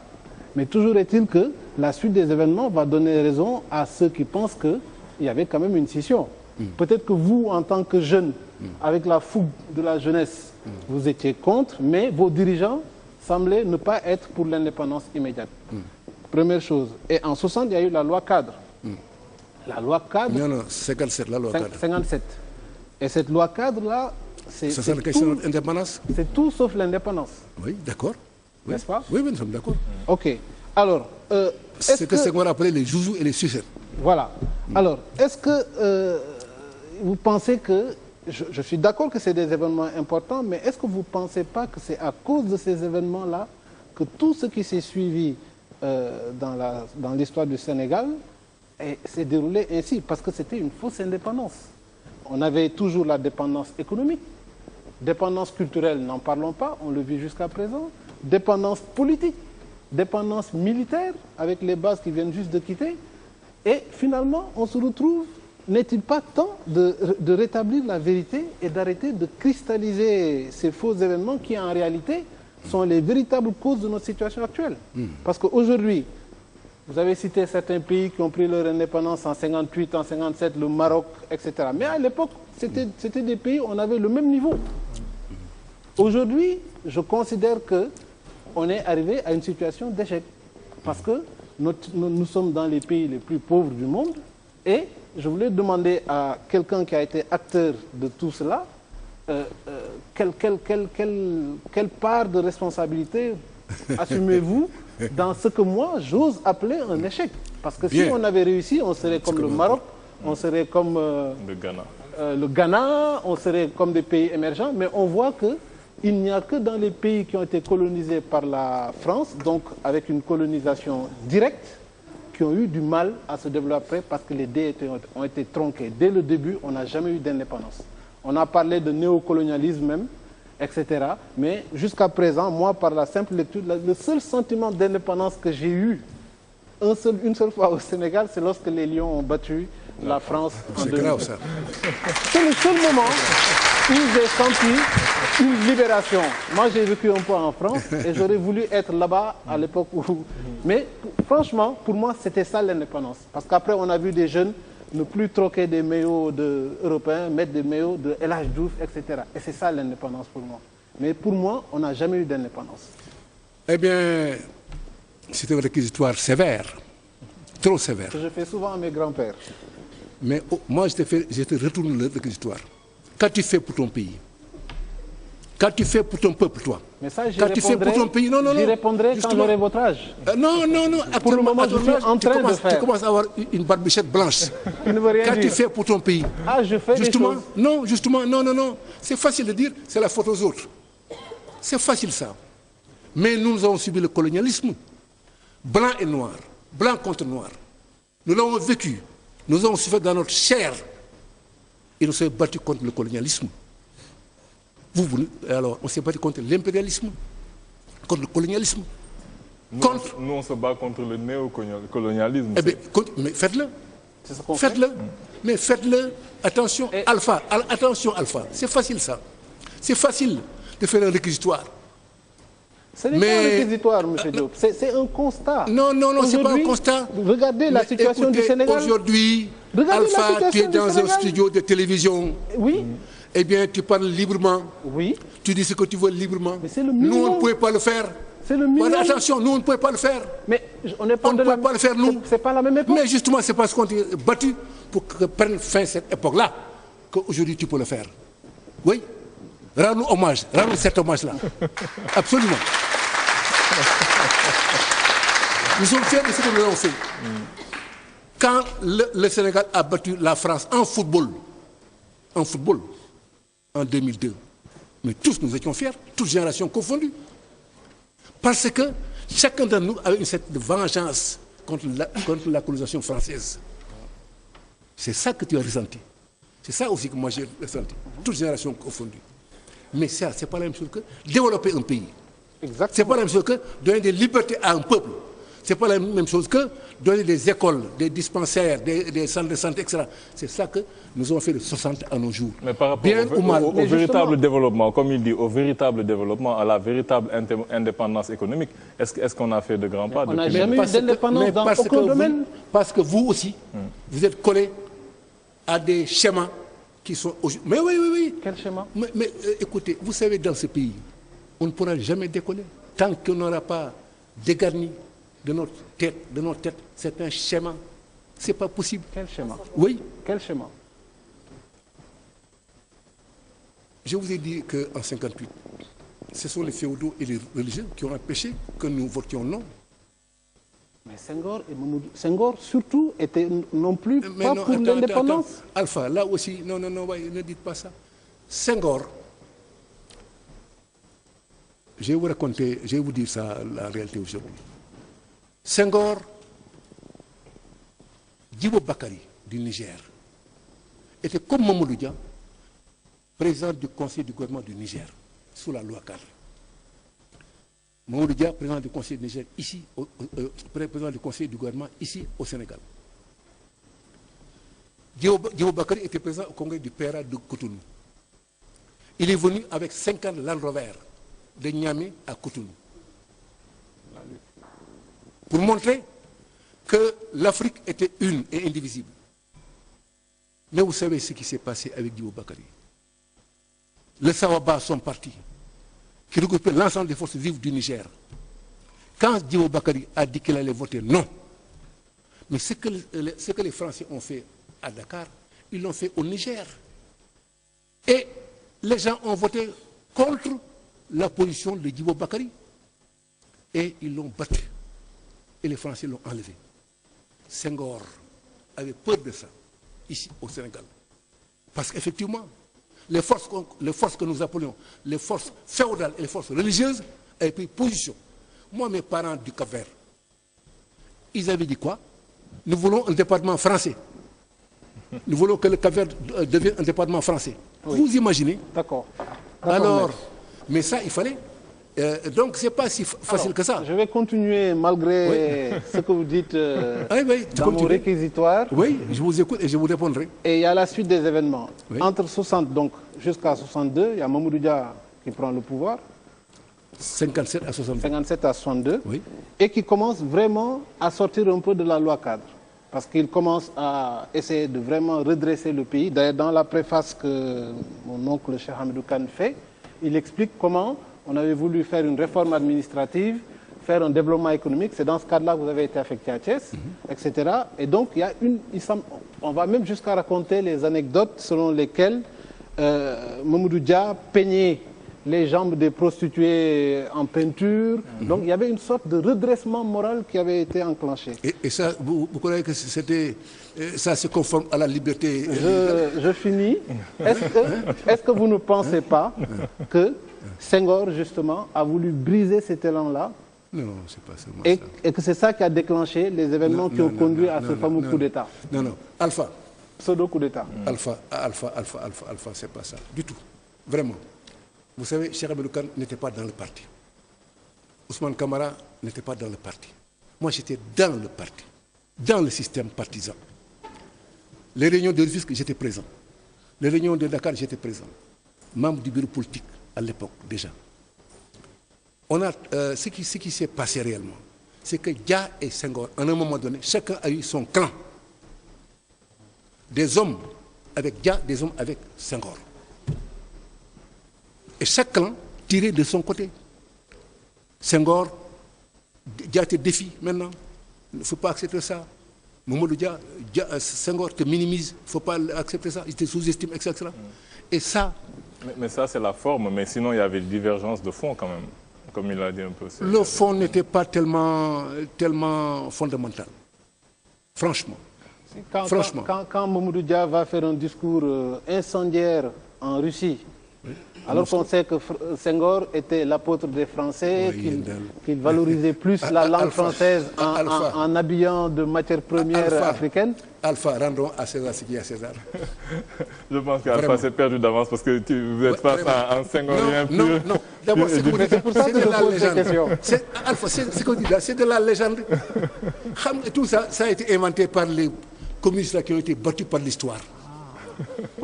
E: Mais toujours est-il que la suite des événements va donner raison à ceux qui pensent qu'il y avait quand même une scission. Peut-être que vous, en tant que jeune, avec la fougue de la jeunesse, vous étiez contre, mais vos dirigeants semblaient ne pas être pour l'indépendance immédiate. Première chose. Et en 60, il y a eu la loi cadre. La loi cadre...
B: Non, 57, la loi cadre.
E: 57. Et cette loi cadre-là, c'est
B: la question de l'indépendance.
E: C'est tout sauf l'indépendance.
B: Oui, d'accord. Oui.
E: N'est-ce pas?
B: Oui, nous sommes d'accord.
E: OK. Alors...
B: c'est ce qu'on appelait les joujous et les suceurs.
E: Voilà. Alors, est-ce que vous pensez que... Je suis d'accord que c'est des événements importants, mais est-ce que vous ne pensez pas que c'est à cause de ces événements-là que tout ce qui s'est suivi dans l'histoire du Sénégal s'est déroulé ainsi? Parce que c'était une fausse indépendance. On avait toujours la dépendance économique, dépendance culturelle, n'en parlons pas, on le vit jusqu'à présent, dépendance politique, dépendance militaire, avec les bases qui viennent juste de quitter, et finalement, on se retrouve... N'est-il pas temps de rétablir la vérité et d'arrêter de cristalliser ces faux événements qui, en réalité, sont les véritables causes de notre situation actuelle? Parce qu'aujourd'hui, vous avez cité certains pays qui ont pris leur indépendance en 58, en 57, le Maroc, etc. Mais à l'époque, c'était des pays où on avait le même niveau. Aujourd'hui, je considère qu'on est arrivé à une situation d'échec. Parce que nous sommes dans les pays les plus pauvres du monde et je voulais demander à quelqu'un qui a été acteur de tout cela, quelle part de responsabilité assumez-vous dans ce que moi, j'ose appeler un échec? Parce que si on avait réussi, on serait comme le Maroc, on serait comme le Ghana, on serait comme des pays émergents, mais on voit qu'il n'y a que dans les pays qui ont été colonisés par la France, donc avec une colonisation directe, qui ont eu du mal à se développer parce que les dés ont été tronqués. Dès le début, on n'a jamais eu d'indépendance. On a parlé de néocolonialisme même, etc. Mais jusqu'à présent, moi, par la simple lecture, le seul sentiment d'indépendance que j'ai eu une seule fois au Sénégal, c'est lorsque les Lions ont battu la France en 2000.
B: C'est grave, ça.
E: C'est le seul moment où j'ai senti une libération. Moi, j'ai vécu un peu en France et j'aurais voulu être là-bas à l'époque où... Mais franchement, pour moi, c'était ça l'indépendance. Parce qu'après, on a vu des jeunes ne plus troquer des maillots européens, mettre des maillots de El Hadj Diouf, etc. Et c'est ça l'indépendance pour moi. Mais pour moi, on n'a jamais eu d'indépendance.
B: Eh bien, c'est une réquisitoire sévère, trop sévère.
E: Que je fais souvent à mes grands-pères.
B: Mais moi, je te retourne le réquisitoire. Qu'as-tu fait pour ton pays? Qu'as-tu fait pour ton peuple, toi?
E: Mais ça, j'y
B: répondrai
E: quand j'aurai votre âge.
B: Non.
E: Pour le moment, je suis en train de faire.
B: Tu commences à avoir une barbichette blanche. Qu'as-tu fait pour ton pays?
E: Ah, je fais
B: justement,
E: des choses.
B: Non, justement, non. C'est facile de dire, c'est la faute aux autres. C'est facile, ça. Mais nous avons subi le colonialisme. Blanc et noir. Blanc contre noir. Nous l'avons vécu. Nous avons souffert dans notre chair. Et nous sommes battus contre le colonialisme. Alors, on s'est battu contre l'impérialisme, contre le colonialisme.
A: Nous, on se bat contre le néocolonialisme.
B: Eh bien, mais faites-le. Faites-le. Mais faites-le. Attention, Alpha. Attention, Alpha. C'est facile, ça. C'est facile de faire un réquisitoire.
E: Ce n'est pas un réquisitoire, M. Diop. C'est un constat.
B: Non, c'est pas un constat.
E: Regardez la situation du Sénégal.
B: Aujourd'hui, Alpha, tu es dans un studio de télévision.
E: Oui.
B: Eh bien, tu parles librement.
E: Oui.
B: Tu dis ce que tu veux librement.
E: Mais c'est le minimum.
B: Nous, on ne pouvait pas le faire.
E: C'est le minimum.
B: Attention, nous, on ne pouvait pas le faire.
E: Mais on n'est pas
B: on ne pouvait pas le faire, nous.
E: C'est pas la même époque.
B: Mais justement, c'est parce qu'on s'est battu pour que prenne fin cette époque-là. qu'aujourd'hui tu peux le faire. Oui, rends-nous hommage, rends-nous cet hommage-là. Absolument. Nous sommes fiers de ce que nous avons fait. Quand le Sénégal a battu la France en football, en 2002, mais tous nous étions fiers, toutes générations confondues. Parce que chacun de nous avait une certaine vengeance contre la colonisation française. C'est ça que tu as ressenti. C'est ça aussi que moi j'ai ressenti. Toutes générations confondues. Mais ça, c'est pas la même chose que développer un pays.
E: Exactement.
B: C'est pas la même chose que donner des libertés à un peuple. C'est pas la même chose que donner des écoles, des dispensaires, des centres de santé, etc. C'est ça que nous avons fait de 60 à nos jours.
A: Mais par rapport
B: bien ou mal.
A: au véritable développement, comme il dit, au véritable développement, à la véritable indépendance économique, est-ce qu'on a fait de grands pas?
E: On n'a jamais eu d'indépendance dans aucun domaine.
B: Parce que vous aussi, vous êtes collés à des schémas qui sont... Mais oui.
E: Quel schéma?
B: Mais écoutez, vous savez, dans ce pays, on ne pourra jamais décoller tant qu'on n'aura pas dégarni de notre tête, c'est un schéma. C'est pas possible.
E: Quel schéma?
B: Oui.
E: Quel schéma?
B: Je vous ai dit qu'en 58, ce sont les féodaux et les religieux qui ont empêché que nous votions non.
E: Mais Senghor surtout était non plus
B: Mais
E: pas
B: non,
E: pour l'indépendance.
B: Alpha, là aussi, non, ne dites pas ça. Senghor, je vais vous dire ça, la réalité aujourd'hui. Senghor, Djibo Bakary du Niger, était comme Mamadou Dia, président du conseil du gouvernement du Niger, sous la loi cadre. Mamadou Dia, président du conseil du Niger, ici, président du conseil du gouvernement, ici, au Sénégal. Djibo Bakary était président au congrès du PRA de Cotonou. Il est venu avec 50 Land Rover de Niamey à Cotonou. Pour montrer que l'Afrique était une et indivisible. Mais vous savez ce qui s'est passé avec Djibo Bakary. Les Sawaba sont partis, qui regroupaient l'ensemble des forces vives du Niger. Quand Djibo Bakary a dit qu'il allait voter non, mais ce que les Français ont fait à Dakar, ils l'ont fait au Niger. Et les gens ont voté contre la position de Djibo Bakary. Et ils l'ont battu. Et les Français l'ont enlevé. Senghor avait peur de ça, ici au Sénégal. Parce qu'effectivement, les forces que nous appelons les forces féodales et les forces religieuses avaient pris position. Moi, mes parents du Cap-Vert, ils avaient dit quoi? Nous voulons un département français. Nous voulons que le Cap-Vert devienne un département français. Oui. Vous imaginez?
E: D'accord.
B: Alors, mais ça, il fallait... donc, ce n'est pas si facile que ça.
E: Je vais continuer malgré ce que vous dites dans mon réquisitoire.
B: Oui, je vous écoute et je vous répondrai.
E: Et il y a la suite des événements. Oui. Entre 60 donc jusqu'à 62, il y a Mamadou Dia qui prend le pouvoir.
B: 57 à 62.
E: 57 à 62.
B: Oui.
E: Et qui commence vraiment à sortir un peu de la loi cadre. Parce qu'il commence à essayer de vraiment redresser le pays. D'ailleurs, dans la préface que mon oncle Cheikh Hamidou Kane fait, il explique comment on avait voulu faire une réforme administrative, faire un développement économique. C'est dans ce cadre-là que vous avez été affecté à Thiès, etc. Et donc, il y a on va même jusqu'à raconter les anecdotes selon lesquelles Mamadou Dia peignait les jambes des prostituées en peinture. Donc, il y avait une sorte de redressement moral qui avait été enclenché.
B: Et ça, vous croyez que ça se conforme à la liberté?
E: Je finis. Est-ce que vous ne pensez pas que Senghor, justement, a voulu briser cet élan-là?
B: Non, c'est pas seulement
E: ça. Et
B: Et
E: que c'est ça qui a déclenché les événements qui ont conduit à ce fameux coup d'État?
B: Non. Alpha.
E: Pseudo-coup d'État.
B: Alpha, c'est pas ça. Du tout. Vraiment. Vous savez, Cheikh Hamidou Kane n'était pas dans le parti. Ousmane Camara n'était pas dans le parti. Moi, j'étais dans le parti, dans le système partisan. Les réunions de Rufisque, j'étais présent. Les réunions de Dakar, j'étais présent. Membre du bureau politique à l'époque, déjà. On a, ce qui s'est passé réellement, c'est que Dia et Senghor, à un moment donné, chacun a eu son clan. Des hommes avec Dia, des hommes avec Senghor. Et chaque clan tirait de son côté. Senghor, Dia te défie maintenant. Il ne faut pas accepter ça. Mamadou Dia, Senghor te minimise, il ne faut pas accepter ça, il te sous-estime, etc. Et ça...
A: Mais ça, c'est la forme, mais sinon, il y avait des divergences de fond quand même, comme il a dit un peu.
B: Le fond n'était pas tellement fondamental, franchement.
E: Quand Mamadou Dia va faire un discours incendiaire en Russie, alors qu'on sait que Senghor était l'apôtre des Français, qu'il valorisait plus la langue française en habillant de matières premières africaines.
B: Alpha, rendons à César ce qui est à César.
A: Je pense qu'Alpha s'est perdu d'avance parce que vous êtes face à un Senghorien pur.
B: Non. D'abord, c'est pour ça que je pose ces questions. Alpha, c'est qu'on dit là, c'est de la légende. Et tout ça, ça a été inventé par les communistes là, qui ont été battus par l'histoire.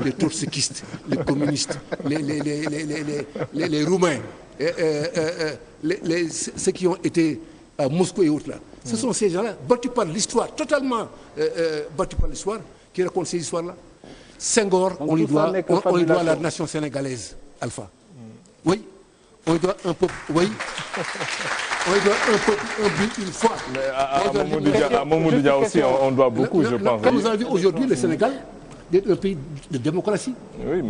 B: Les trotskistes, les communistes, les Roumains, ceux qui ont été à Moscou et autres là. Ce sont ces gens-là, battus par l'histoire, totalement battus par l'histoire, qui racontent ces histoires-là. Senghor, on lui doit la nation sénégalaise, Alpha. Oui, on lui doit un peuple, oui. On lui doit un peuple, un but, une foi.
A: Mais à Mamadou Dia aussi, on doit beaucoup, je pense.
B: Comme vous avez vu aujourd'hui, le Sénégal d'être un pays de démocratie.
A: Oui,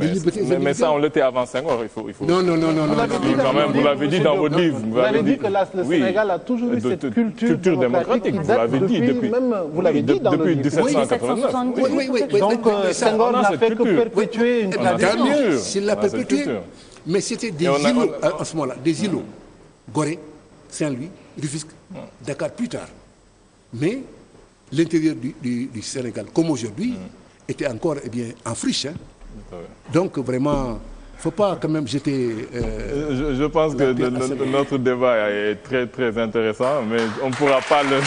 A: mais ça, on l'était avant Senghor. Il faut...
B: Non.
A: Vous l'avez dit dans vos livres.
E: Vous avez dit que le Sénégal a toujours eu cette culture démocratique.
A: Vous l'avez dit depuis 1789.
B: Oui.
E: Donc Senghor n'a fait que perpétuer une tradition.
B: S'il l'a perpétué. Mais c'était des îlots, à ce moment-là, des îlots. Gorée, Saint-Louis, Rufisque, Dakar plus tard. Mais l'intérieur du Sénégal, comme aujourd'hui, était encore en friche. Donc vraiment, il ne faut pas quand même jeter...
A: Je pense que notre débat est très très intéressant, mais on ne pourra pas le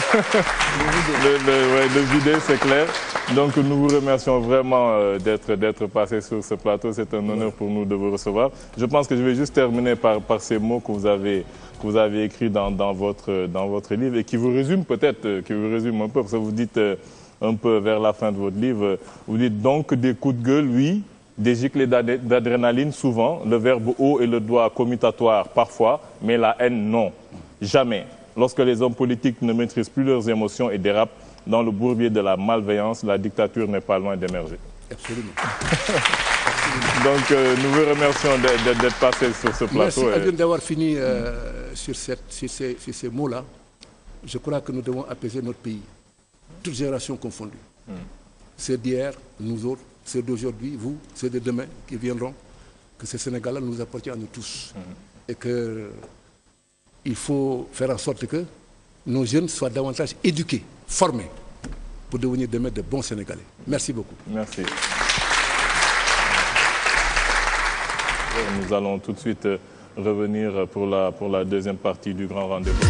A: vider, c'est clair. Donc nous vous remercions vraiment d'être passé sur ce plateau. C'est un honneur pour nous de vous recevoir. Je pense que je vais juste terminer par ces mots que vous avez écrits dans votre livre et qui vous résument peut-être, un peu, parce que vous dites... un peu vers la fin de votre livre, vous dites donc des coups de gueule, oui, des giclées d'adrénaline souvent, le verbe haut et le doigt commutatoire parfois, mais la haine non, jamais. Lorsque les hommes politiques ne maîtrisent plus leurs émotions et dérapent dans le bourbier de la malveillance, la dictature n'est pas loin d'émerger.
B: Absolument.
A: Donc nous vous remercions d'être passé sur ce plateau.
B: Merci d'avoir fini sur ces mots-là. Je crois que nous devons apaiser notre pays. Toutes générations confondues. Ceux d'hier, nous autres, ceux d'aujourd'hui, vous, ceux de demain qui viendront, que ce Sénégal-là nous appartient à nous tous. Et qu'il faut faire en sorte que nos jeunes soient davantage éduqués, formés, pour devenir demain de bons Sénégalais. Merci beaucoup.
A: Merci. Nous allons tout de suite revenir pour la deuxième partie du grand rendez-vous.